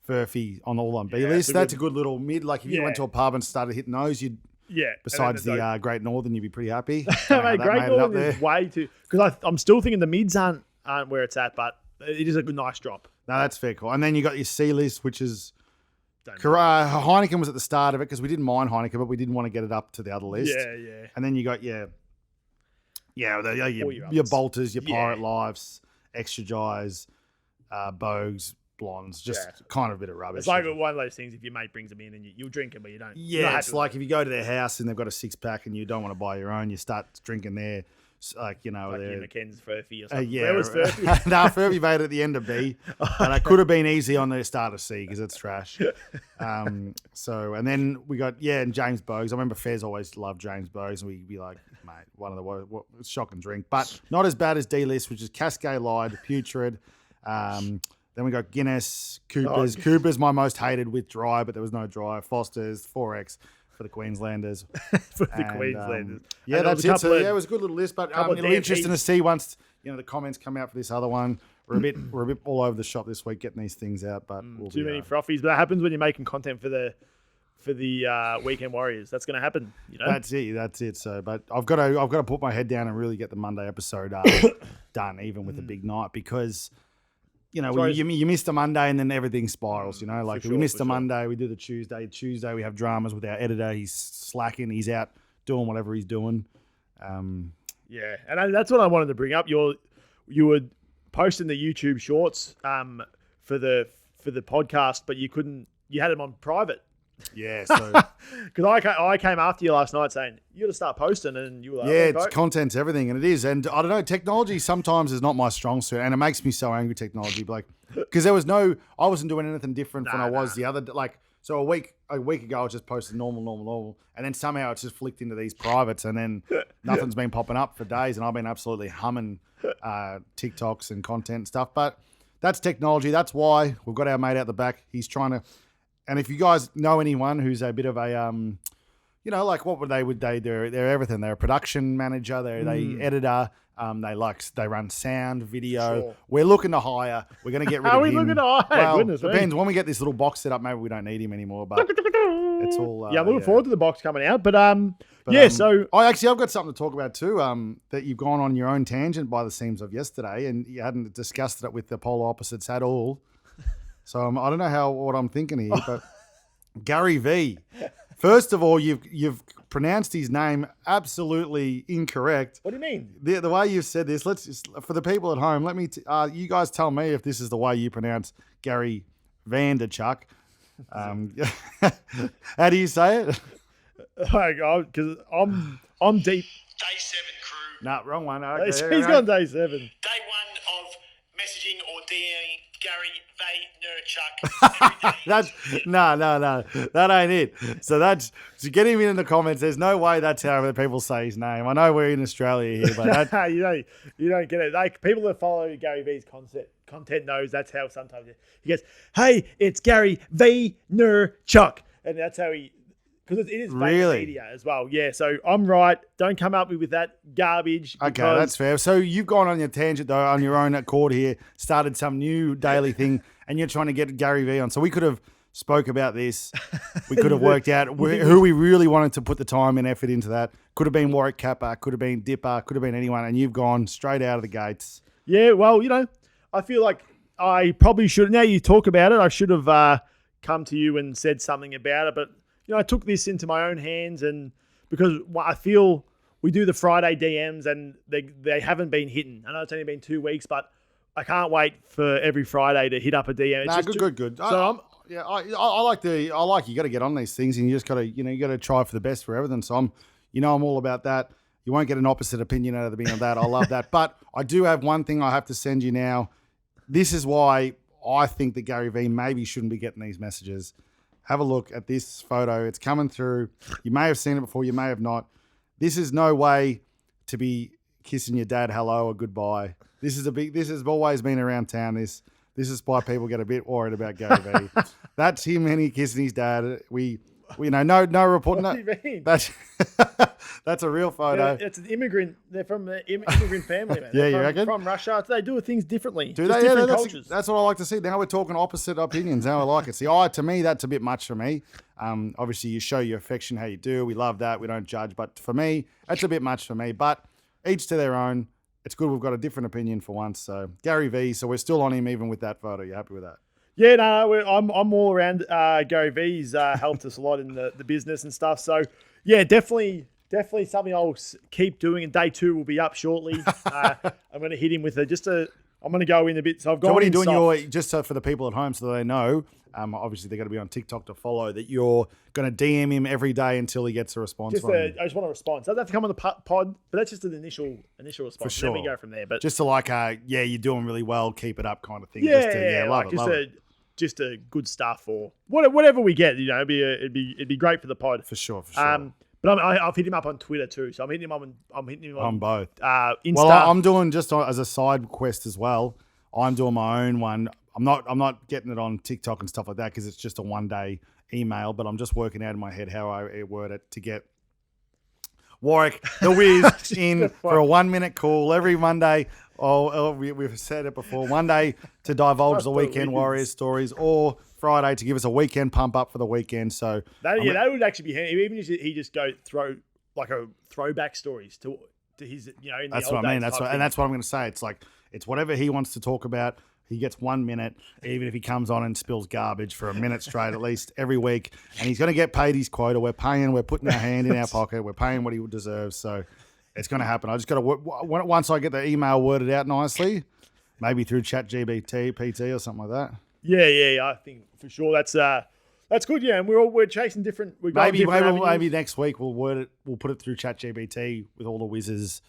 Furphy on all on B list. That's a good little mid. Like if you went to a pub and started hitting those, you'd besides the Great Northern, you'd be pretty happy. Mate, Great Northern is way too, because I'm still thinking the mids aren't where it's at, but it is a good nice drop. No, that's fair call. And then you got your C list, which is Heineken was at the start of it because we didn't mind Heineken, but we didn't want to get it up to the other list. Yeah. And then you got your Bolters, your Pirate Lives, Extra Jais, Bogues, Blondes, just kind of a bit of rubbish. It's like one of those things, if your mate brings them in and you'll drink them, but you don't. Yeah, it's like if you go to their house and they've got a 6-pack and you don't want to buy your own, you start drinking their, like your McKen's Furphy or something. Yeah. Where was Furphy? Furphy made it at the end of B. And I could have been easy on the start of C because it's trash. And then we got, and James Bogues. I remember Fez always loved James Bogues, and we'd be like, mate, one of the shock and drink. But not as bad as D-list, which is Cascade Lied, Putrid. Then we got Guinness, Coopers. Coopers, my most hated with dry, but there was no dry. Foster's, 4X for the Queenslanders. Queenslanders. That's it. So it was a good little list, but it'll be interesting to see once the comments come out for this other one. We're a bit all over the shop this week getting these things out, but too many frothies. But that happens when you're making content for the Weekend Warriors. That's going to happen. That's it. So, but I've got to put my head down and really get the Monday episode done, even with the big night, because. You missed a Monday and then everything spirals, we missed a Monday, we do the Tuesday. Tuesday we have dramas with our editor. He's slacking. He's out doing whatever he's doing. And that's what I wanted to bring up. You were posting the YouTube shorts for the podcast, but you had them on private. Yeah, so because I came after you last night saying you got to start posting, and you were like, it's content's everything, and it is. And I don't know, technology sometimes is not my strong suit, and it makes me so angry. Technology, because I wasn't doing anything different when I was the other. So a week ago, I was just posted normal, and then somehow it's just flicked into these privates, and then nothing's been popping up for days, and I've been absolutely humming TikToks and content and stuff. But that's technology. That's why we've got our mate out the back. He's trying to. And if you guys know anyone who's a bit of a, what would they do? They're everything. They're a production manager. They editor. They run sound, video. Sure. We're looking to hire. We're going to get rid of him. How are we looking to hire? Well, Goodness depends. When we get this little box set up, maybe we don't need him anymore. But it's all. I'm looking forward to the box coming out. But so I've got something to talk about too. That you've gone on your own tangent by the seams of yesterday, and you hadn't discussed it with the polar opposites at all. So I don't know what I'm thinking here, but Gary V. First of all, you've pronounced his name absolutely incorrect. What do you mean? The way you've said this, let's just, for the people at home, let me you guys tell me if this is the way you pronounce Gary Vanderchuck. How do you say it? Because I'm deep. Day 7 crew. Nah, wrong one. Okay, He's gone day 7. Day 1 of messaging or DMing Gary Vaynerchuk every day. That's no. That ain't it. So to get him in the comments. There's no way that's how people say his name. I know we're in Australia here, but you don't get it. Like people that follow Gary V's content knows that's how sometimes he goes, "Hey, it's Gary Vaynerchuk," and that's how he. Because it is really media as well. Yeah, so I'm right. Don't come up with that garbage. Okay, that's fair. So you've gone on your tangent, though, on your own accord here, started some new daily thing, and you're trying to get Gary V on. So we could have spoke about this. We could have worked out who we really wanted to put the time and effort into that. Could have been Warwick Kappa, could have been Dipper, could have been anyone, and you've gone straight out of the gates. Yeah, well, I feel like I probably should. Now you talk about it, I should have come to you and said something about it, but I took this into my own hands, and because I feel we do the Friday DMs and they haven't been hitting. I know it's only been 2 weeks, but I can't wait for every Friday to hit up a DM. Good. So I like you got to get on these things, and you just got to you got to try for the best for everything. So I'm all about that. You won't get an opposite opinion out of the beginning of that. I love that. But I do have one thing I have to send you now. This is why I think that Gary V maybe shouldn't be getting these messages. have a look at this photo. It's coming through. You may have seen it before. You may have not. This is no way to be kissing your dad hello or goodbye. This has always been around town. This is why people get a bit worried about Gary Vee. That's him and he kissing his dad. We no report. What do you mean? That's a real photo. Yeah, it's an immigrant. They're from the immigrant family, man. Yeah, They're you reckon? From Russia. They do things differently. Do Just they? Yeah, different cultures. that's what I like to see. Now we're talking opposite opinions. Now I like it. See, to me, that's a bit much for me. Obviously, you show your affection how you do. We love that. We don't judge. But for me, that's a bit much for me. But each to their own. It's good we've got a different opinion for once. So Gary Vee, so we're still on him even with that photo. You happy with that? Yeah, no, I'm all around Gary Vee. He's helped us a lot in the business and stuff. So, yeah, definitely something I'll keep doing. And day 2 will be up shortly. I'm going to hit him with I'm going to go in a bit. So I've gone. So what are you soft. doing? Just so for the people at home, so they know. Obviously, they're going to be on TikTok to follow that. You're going to DM him every day until he gets a response. I just want a response. Doesn't have to come on the pod, but that's just an initial response. For sure. Then we go from there. But just to you're doing really well, keep it up, kind of thing. Love it. Just a good stuff or whatever we get. It'd be great for the pod for sure. But I've hit him up on Twitter too, so I'm hitting him on both. Insta. Well, I'm doing just as a side quest as well. I'm doing my own one. I'm not getting it on TikTok and stuff like that because it's just a 1-day email. But I'm just working out in my head how I word it to get Warwick the Wiz in for a 1-minute call every Monday. We've said it before. Monday to divulge the weekend Warriors stories, or Friday to give us a weekend pump up for the weekend. So that would actually be handy. Even if he just throw like a throwback stories to his, in the that's old what I mean. days That's type what, thing. and that's what I'm going to say. It's whatever he wants to talk about. He gets 1 minute, even if he comes on and spills garbage for a minute straight, at least every week. And he's going to get paid his quota. We're putting our hand in our pocket. We're paying what he deserves. So it's going to happen. I just got to, once I get the email worded out nicely, maybe through ChatGPT, PT or something like that. Yeah. I think for sure that's good. Yeah. And we're chasing different, Maybe next week we'll put it through ChatGPT with all the Wiz's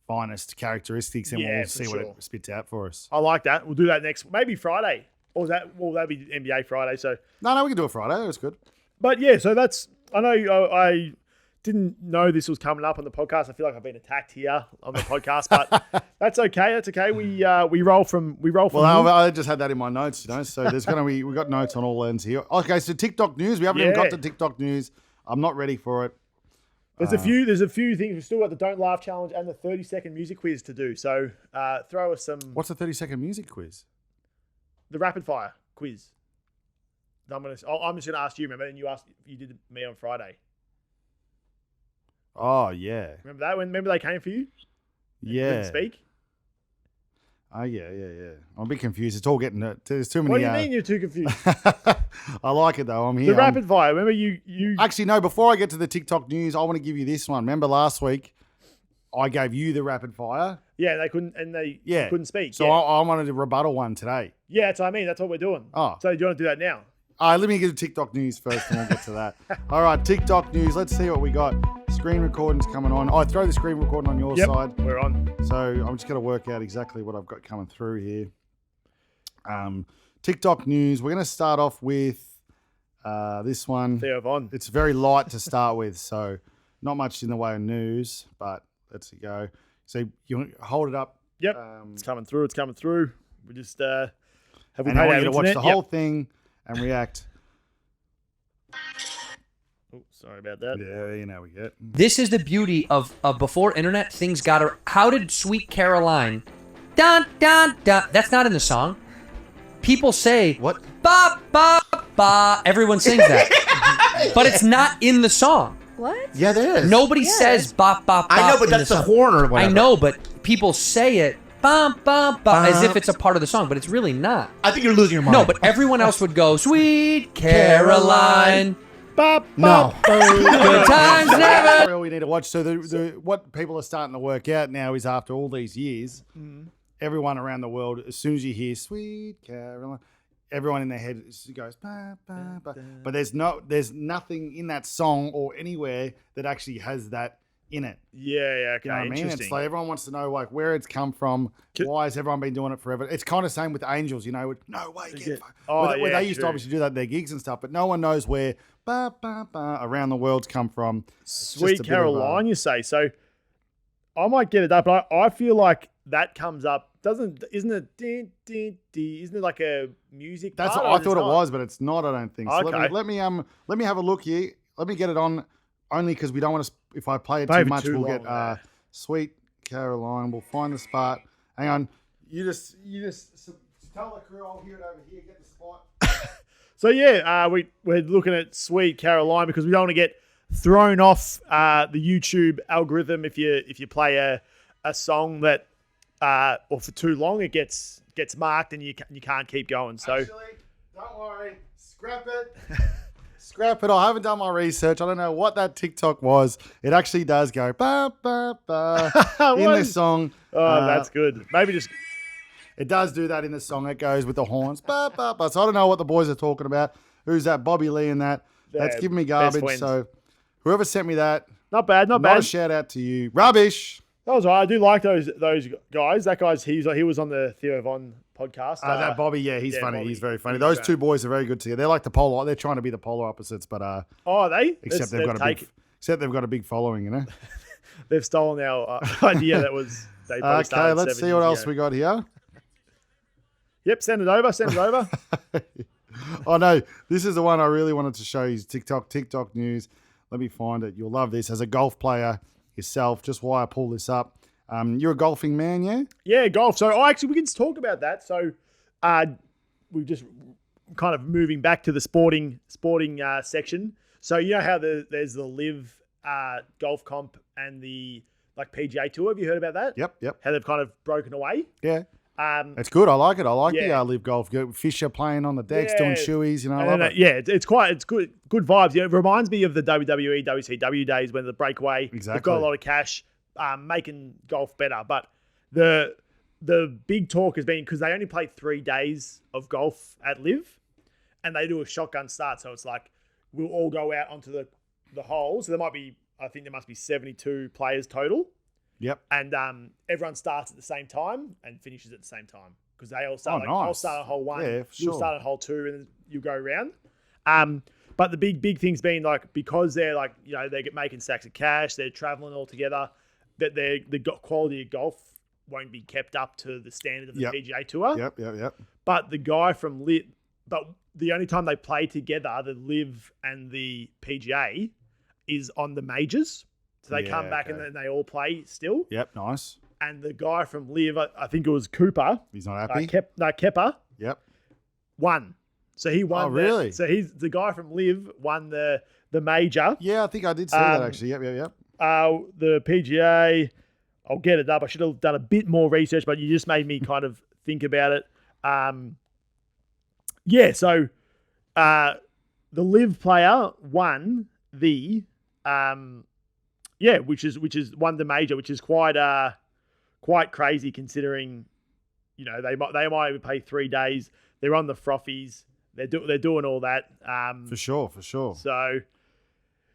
finest characteristics, and we'll see what it spits out for us. I like that. We'll do that maybe Friday. Or that'll be NBA Friday. So no, we can do it Friday. That's good. But yeah, so I know I didn't know this was coming up on the podcast. I feel like I've been attacked here on the podcast, but that's okay. That's okay. We roll from. Well, I just had that in my notes, So there's we've got notes on all ends here. Okay, so TikTok news. We haven't even got to TikTok news. I'm not ready for it. There's a few things. We've still got the Don't Laugh Challenge and the 30-second music quiz to do. So throw us some. What's the 30-second music quiz? The rapid fire quiz. I'm just gonna ask you. Remember, and you did me on Friday. Oh yeah. Remember that? Remember they came for you? Yeah. Didn't speak. Oh yeah. I'm a bit confused. It's all getting. There's too many. What do you mean you're too confused? I like it though. I'm here. The rapid fire. Remember you. Actually, no. Before I get to the TikTok news, I want to give you this one. Remember last week, I gave you the rapid fire. Yeah, they couldn't speak. So I wanted to rebuttal one today. Yeah, that's what I mean. That's what we're doing. Oh. So do you want to do that now? All right, let me get the TikTok news first, and we'll get to that. All right, TikTok news. Let's see what we got. Screen recording's coming on. Oh, throw the screen recording on your side. We're on. So I'm just going to work out exactly what I've got coming through here. TikTok news. We're going to start off with this one. Theo Von. It's very light to start with, so not much in the way of news, but let's go. So you hold it up. Yep. It's coming through. We just have we and paid I want our you to watch internet? the whole thing and react. Oh, sorry about that. Yeah, we get. This is the beauty of before internet, things got her. How did Sweet Caroline? Dun, dun, dun. That's not in the song. People say, What? Ba, ba, ba. Everyone sings that. But it's not in the song. What? Yeah, there is. Nobody says ba, ba, ba. I know, but that's the horn or whatever. I know, but people say it bum, bum, bum, as if it's a part of the song, but it's really not. I think you're losing your mind. No, but everyone else would go, Sweet Caroline. No. Good times never. All we need to watch. So what people are starting to work out now is after all these years, everyone around the world, as soon as you hear Sweet Caroline, everyone in their head goes ba, ba, ba. But there's nothing in that song or anywhere that actually has that in it. Yeah, okay, You know what I mean? interesting. It's like everyone wants to know like where it's come from. Why has everyone been doing it forever? It's kind of same with Angels, you know. No way, get fucked. Where they used to obviously do that at their gigs and stuff, but no one knows where around the world's come from. Sweet Caroline, you say. So I might get it up, but I feel like that comes up. Isn't it? Isn't it like a music? That's part, what I thought it was, but it's not. I don't think. So Okay. let me have a look here. Let me get it on, only because we don't want to. If I play it Maybe too much, too we'll long, get yeah. Sweet Caroline. We'll find the spot. Hang on. You just tell the crew I'll hear it over here. Get the spot. So yeah, we're looking at Sweet Caroline because we don't want to get thrown off the YouTube algorithm if you play a song that or for too long it gets marked and you can't keep going. So Actually, don't worry. Scrap it. Scrap it. I haven't done my research. I don't know what that TikTok was. It actually does go ba ba ba in the song. that's good. Maybe just It does do that in the song. It goes with the horns. Ba, ba, ba. So I don't know what the boys are talking about. Who's that? Bobby Lee and that. That's Yeah, giving me best garbage. friends. So whoever sent me that, not bad. not a shout out to you. Rubbish. That was all right. I do like those guys. That guy's he was on the Theo Von podcast. That Bobby, yeah, he's funny. Bobby. He's very funny. He's Those great. two boys are very good together. They're like the polar. They're trying to be the polar opposites, but Oh, are they? except they've got a big following, you know. They've stolen our idea that was. They probably Okay, started let's 7 see what years else ago. we got here. Yep, send it over. Oh no, this is the one I really wanted to show you. TikTok news. Let me find it. You'll love this. As a golf player yourself, just why I pull this up. You're a golfing man, yeah? Yeah, golf. So actually we can talk about that. So we're just kind of moving back to the sporting section. So you know how there's the live golf comp and the like PGA Tour. Have you heard about that? Yep. How they've kind of broken away. Yeah. Um, It's good. I like it. I like Yeah. the live golf. Fisher playing on the decks, Yeah. doing shoeies. You know, I and love then, it. yeah, it's good vibes. Yeah, it reminds me of the WWE, WCW days when the breakaway. They've Exactly. got a lot of cash, making golf better. But the big talk has been because they only play 3 days of golf at Live, and they do a shotgun start. So it's like we'll all go out onto the hole. So I think there must be 72 players total. Yep. And everyone starts at the same time and finishes at the same time because they all start. Oh, I'll nice. start at hole 1. Yeah, for You'll sure. start at hole 2, and then you go around. But the big thing's been like because they're like they're making stacks of cash, they're traveling all together. That the quality of golf won't be kept up to the standard of the Yep. PGA Tour. Yep. But the guy from but the only time they play together, the Live and the PGA, is on the majors. So they Yeah, come back and okay. then they all play still. Yep. Nice. And the guy from Live, I think it was Cooper. He's not happy. Kepper Yep. won. So he won. Oh, really? So he's the guy from Live won the major. Yeah, I think I did see that actually. Yep. The PGA, I'll get it up. I should have done a bit more research, but you just made me kind of think about it. So the Live player won the which is won the major, which is quite crazy considering they might even play 3 days. They're on the frothies. They're doing all that. For sure. So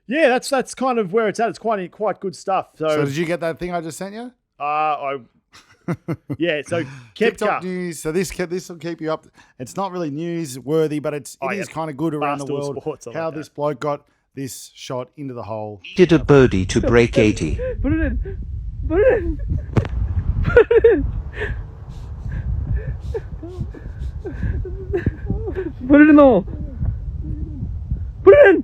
yeah, that's kind of where it's at. It's quite good stuff. So did you get that thing I just sent you? So TikTok Kepka. news. So this will keep you up. It's not really newsworthy, but it is kind of good around the Barstool world. Sports, I like How that. this bloke got this shot into the hole. Did a birdie to break 80. Put it in. Put it in. Put it in the hole. Put it in.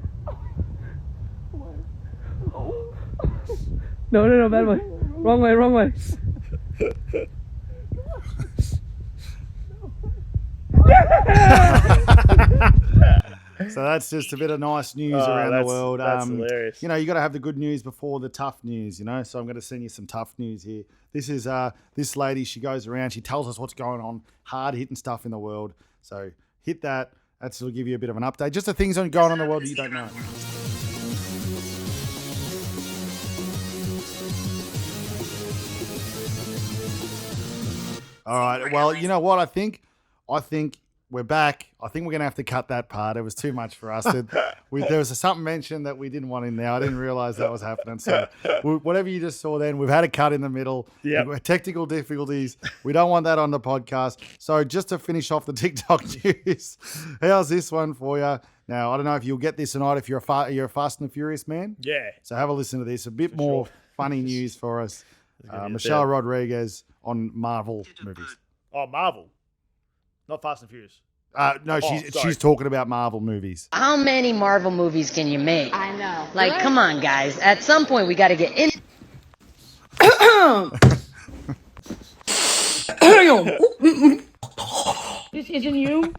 No, bad way. Wrong way. So that's just a bit of nice news Oh, around the that's- world. that's hilarious. You got to have the good news before the tough news, So I'm going to send you some tough news here. This is this lady. She goes around. She tells us what's going on, hard hitting stuff in the world. So hit that. That'll give you a bit of an update. Just the things going on in the world that you don't know. All right. Well, you know what I think we're back. I think we're going to have to cut that part. It was too much for us. There was something mentioned that we didn't want in there. I didn't realize that was happening. So whatever you just saw then, we've had a cut in the middle. Yep. Technical difficulties. We don't want that on the podcast. So just to finish off the TikTok news, how's this one for you? Now, I don't know if you'll get this or not if you're a Fast and the Furious man. Yeah. So have a listen to this. A bit more funny news for us. Michelle Rodriguez on Marvel movies. Oh, Marvel. Not Fast and Furious. No, she's talking about Marvel movies. How many Marvel movies can you make? I know. Like, come on, guys. At some point, we got to get in. This isn't you.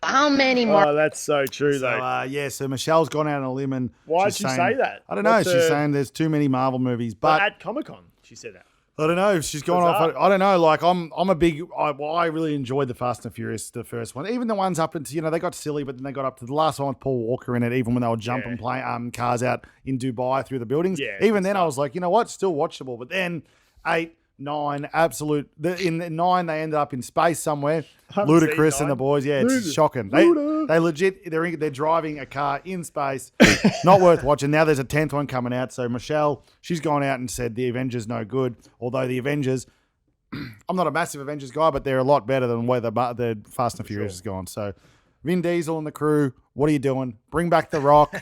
How many Marvel? Oh, that's so true, though. So Michelle's gone out on a limb and Why'd she's she saying, say that? I don't know. What's She's saying there's too many Marvel movies, but at Comic-Con, she said that. I don't know. She's gone off. I don't know. Like I'm a big. I really enjoyed the Fast and Furious, the first one. Even the ones up into they got silly, but then they got up to the last one with Paul Walker in it. Even when they were jumping cars out in Dubai through the buildings. Yeah, even then I was like, you know what, still watchable. But then 8, 9, absolute. In 9 they ended up in space somewhere. Ludacris and the boys. Yeah, it's shocking. They legit. They're driving a car in space. Not worth watching. Now there's a 10th one coming out. So Michelle, she's gone out and said the Avengers no good. Although the Avengers, I'm not a massive Avengers guy, but they're a lot better than where the Fast and Furious has gone. So Vin Diesel and the crew, what are you doing? Bring back The Rock.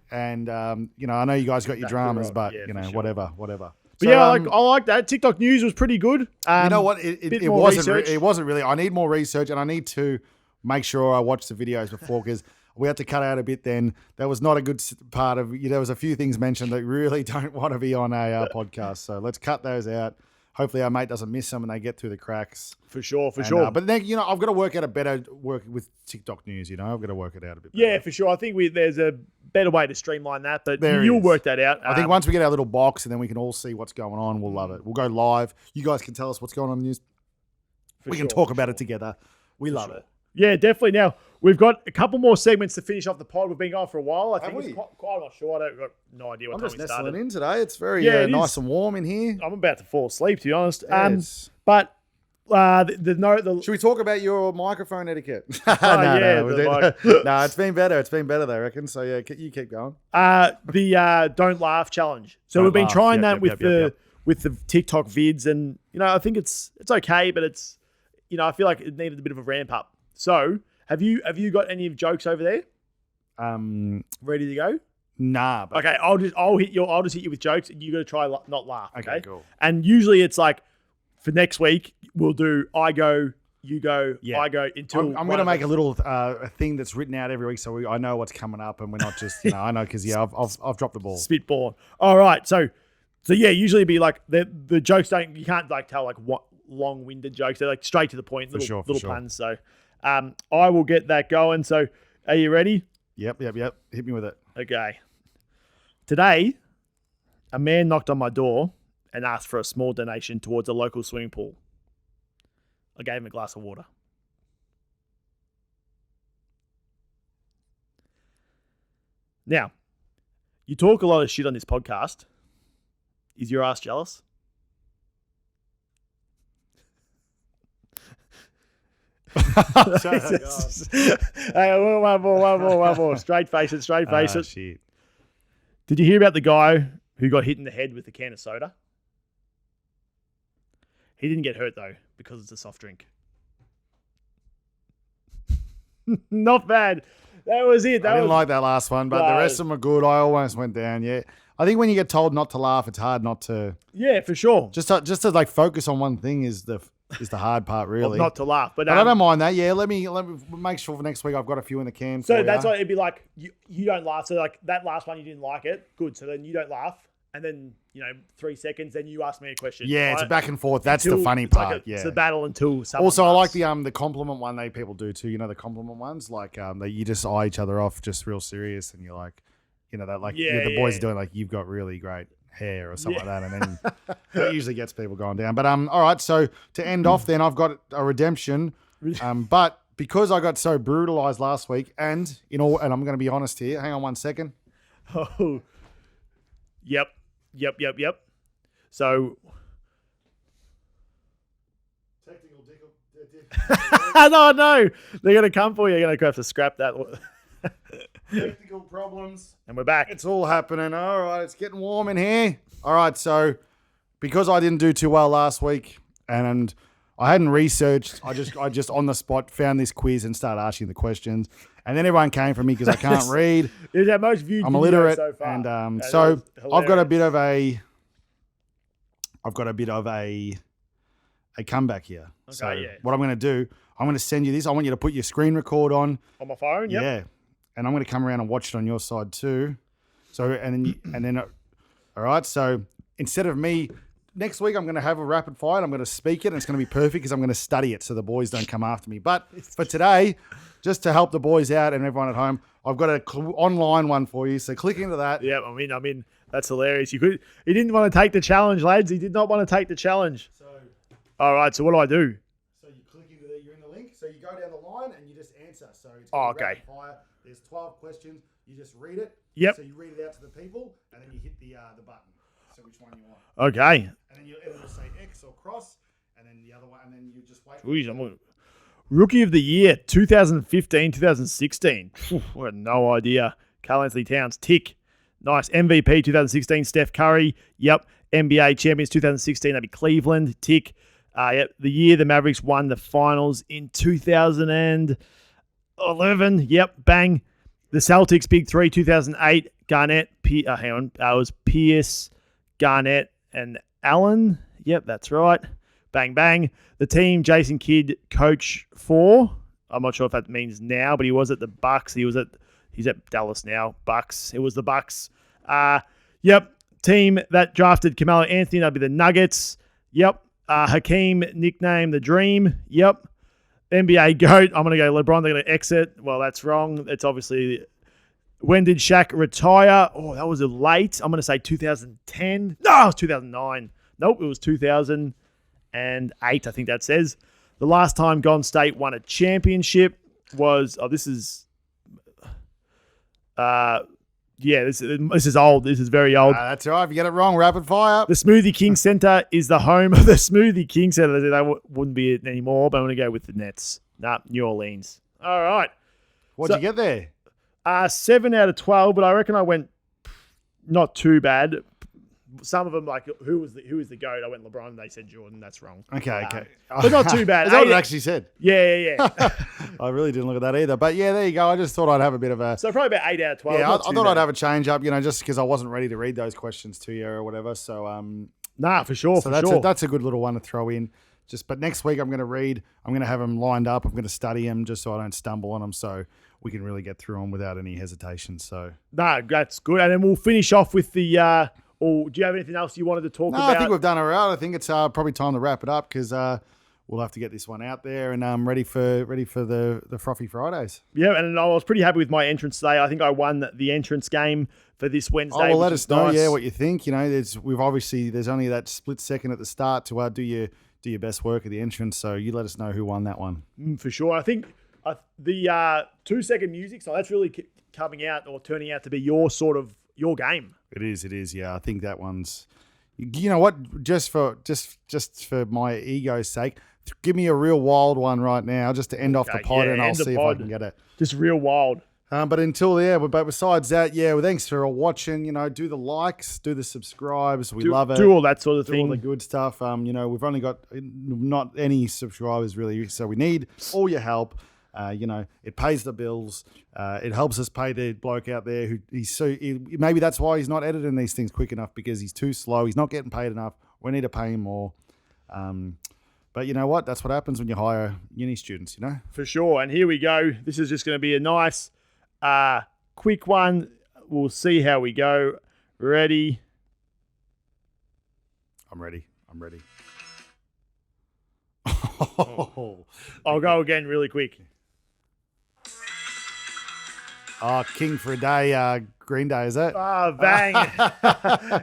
And I know you guys got your dramas, but whatever. But So, I like that. TikTok news was pretty good. You know what? It wasn't really. I need more research, and I need to make sure I watch the videos before because we had to cut out a bit. Then that was not a good part of. There was a few things mentioned that really don't want to be on a podcast. So let's cut those out. Hopefully, our mate doesn't miss them and they get through the cracks. For sure. But then I've got to work out a better work with TikTok news. I've got to work it out a bit better. Yeah, for sure. I think there's a better way to streamline that, but There you'll is. work that out. I think once we get our little box and then we can all see what's going on, we'll love it. We'll go live. You guys can tell us what's going on in the news. We can talk about it together. We love it. Yeah, definitely. Now, we've got a couple more segments to finish off the pod. We've been going for a while. I think Have we? it's quite not sure. I've got no idea what I'm time just we nestling started. in today. It's very Yeah, it nice is. and warm in here. I'm about to fall asleep, to be honest. Yes. But the Should we talk about your microphone etiquette? yeah, No, it's been better. It's been better, though, I reckon. So, yeah, you keep going. the don't laugh challenge. So Don't we've been laugh. trying Yep, that yep. with the TikTok vids, and I think it's okay, but it's I feel like it needed a bit of a ramp up. So have you got any jokes over there ready to go? Nah, but Okay, I'll just hit you with jokes, and you got to try not laugh. Okay, cool. And usually it's like for next week we'll do I go, you go, Yeah. I go until I'm going to make a little a thing that's written out every week, so I know what's coming up, and we're not just I know because I've dropped the ball. spitball. All right, so yeah, usually it'd be like the jokes you can't like tell like what long-winded jokes. They're like straight to the point, little puns. So I will get that going. So are you ready? Yep. Hit me with it. Okay. Today, a man knocked on my door and asked for a small donation towards a local swimming pool. I gave him a glass of water. Now, you talk a lot of shit on this podcast. Is your ass jealous? Hey, one more. Straight face it. Shit. Did you hear about the guy who got hit in the head with a can of soda? He didn't get hurt though because it's a soft drink. Not bad. That was it. I didn't like that last one, but the rest of them are good. I almost went down. Yeah, I think when you get told not to laugh, it's hard not to. Yeah, for sure. Just to like focus on one thing is the hard part, really. Not to laugh, but I don't mind that. Yeah, let me make sure for next week I've got a few in the can. So for that's ya. why it'd be like you don't laugh. So like that last one you didn't like it. Good. So then you don't laugh, and then 3 seconds, then you ask me a question. Yeah, it's a right? back and forth. That's Until- the funny it's like part. it's yeah. a battle until someone Also, I like laughs. the compliment one they people do too. The compliment ones, like that you just eye each other off, just real serious, and you're like, that like the boys are doing like you've got really great hair or something like that, and then that usually gets people going down. But all right, so to end off, then I've got a redemption, but because I got so brutalized last week, and I'm going to be honest here. Hang on 1 second. Oh, yep. So No. They're going to come for you. You're going to have to scrap that. Technical problems. And we're back. It's all happening. All right, it's getting warm in here. All right, so because I didn't do too well last week and I hadn't researched, I just on the spot found this quiz and started asking the questions. And then everyone came for me because I can't read. It's our most viewed I'm video illiterate, so far. and That so is I've got a hilarious. bit of a comeback here. Okay, So yeah. what I'm going to do, I'm going to send you this. I want you to put your screen record on. On my phone, yep. Yeah, and I'm going to come around and watch it on your side too. So and then all right. So instead of me. Next week, I'm going to have a rapid fire. I'm going to speak it, and it's going to be perfect because I'm going to study it so the boys don't come after me. But for today, just to help the boys out and everyone at home, I've got an online one for you. So click into that. Yeah, I mean, that's hilarious. He didn't want to take the challenge, lads. He did not want to take the challenge. So, All right, so what do I do? so you click into the, you're in the link. So you go down the line and you just answer. So it's Oh, gonna be okay. rapid fire. There's 12 questions. You just read it. Yep. So you read it out to the people, and then you hit the button. So which one you want, Okay. and then it'll say X or cross, and then the other one, and then you just wait. Jeez, Rookie of the Year, 2015, 2016. I had no idea. Karl Anthony Towns, tick. Nice. MVP 2016, Steph Curry. Yep. NBA champions 2016, that'd be Cleveland. Tick. Yep. The year the Mavericks won the finals in 2011. Yep. Bang. The Celtics Big Three 2008. Garnett. Hang on. It was Pierce, Garnett, and Allen. Yep, that's right. Bang, bang. The team Jason Kidd coach for. I'm not sure if that means now, but he was at the Bucks. He's at Dallas now. Bucks. It was the Bucks. Yep. Team that drafted Carmelo Anthony. That'd be the Nuggets. Yep. Hakeem, nickname the Dream. Yep. NBA GOAT. I'm going to go LeBron. They're going to exit. Well, that's wrong. It's obviously... When did Shaq retire? Oh, that was late. I'm going to say 2010. No, it was 2009. Nope, it was 2008, I think that says. The last time Golden State won a championship was... Oh, this is... this is old. This is very old. That's all right. If you get it wrong, rapid fire. The Smoothie King Center is the home of the Smoothie King Center. They wouldn't be it anymore, but I'm going to go with the Nets. Nah, New Orleans. All right. What'd you get there? 7 out of 12, but I reckon I went not too bad. Some of them, like, who was the GOAT? I went LeBron. They said Jordan. That's wrong. Okay. But not too bad. Is that what it actually said? Yeah. I really didn't look at that either. But yeah, there you go. I just thought I'd have a bit of a... So probably about 8 out of 12. Yeah, I not too thought bad. I'd have a change up, just because I wasn't ready to read those questions to you or whatever. So Nah, for sure. that's a good little one to throw in. But next week I'm going to have them lined up. I'm going to study them just so I don't stumble on them. So we can really get through them without any hesitation. So Nah, that's good. And then we'll finish off with the... do you have anything else you wanted to talk no, about? I think we've done it right. I think it's probably time to wrap it up because we'll have to get this one out there and ready for the Frothy Fridays. Yeah, and I was pretty happy with my entrance today. I think I won the entrance game for this Wednesday. Oh, well, let which us is know, nice. what you think. There's only that split second at the start to do your best work at the entrance. So you let us know who won that one. For sure. I think the 2-second music, so that's really coming out or turning out to be your game. It is. Yeah, I think that one's. You know what? Just for my ego's sake, give me a real wild one right now, just to end off the pod, and I'll end the see if I pod. can get it. Just real wild. But besides that, well, thanks for watching. Do the likes, do the subscribes. We love it. Do all that sort of Do thing. all the good stuff. We've only got not any subscribers really, so we need all your help. It pays the bills. It helps us pay the bloke out there who maybe that's why he's not editing these things quick enough, because he's too slow. He's not getting paid enough. We need to pay him more. But you know what? That's what happens when you hire uni students, For sure. And here we go. This is just going to be a nice, quick one. We'll see how we go. Ready? I'm ready. I'll go again really quick. Oh, King for a Day, Green Day, is that? Oh, bang.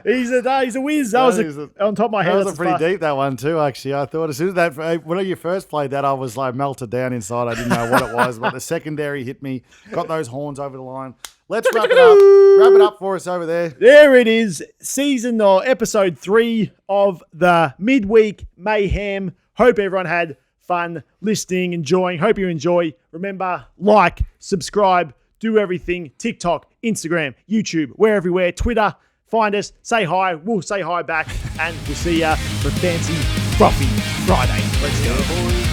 He's a whiz. That was on top of my head. That was that's a pretty fast. deep, that one too, actually. I thought as soon as when you first played that, I was like melted down inside. I didn't know what it was, but the secondary hit me, got those horns over the line. Let's wrap it up. Wrap it up for us over there. There it is. Season or episode 3 of the Midweek Mayhem. Hope everyone had fun listening, enjoying. Hope you enjoy. Remember, like, subscribe, do everything. TikTok, Instagram, YouTube, we're everywhere. Twitter, find us, say hi. We'll say hi back, and we'll see ya for Fancy Frothy Friday. Let's go, boys.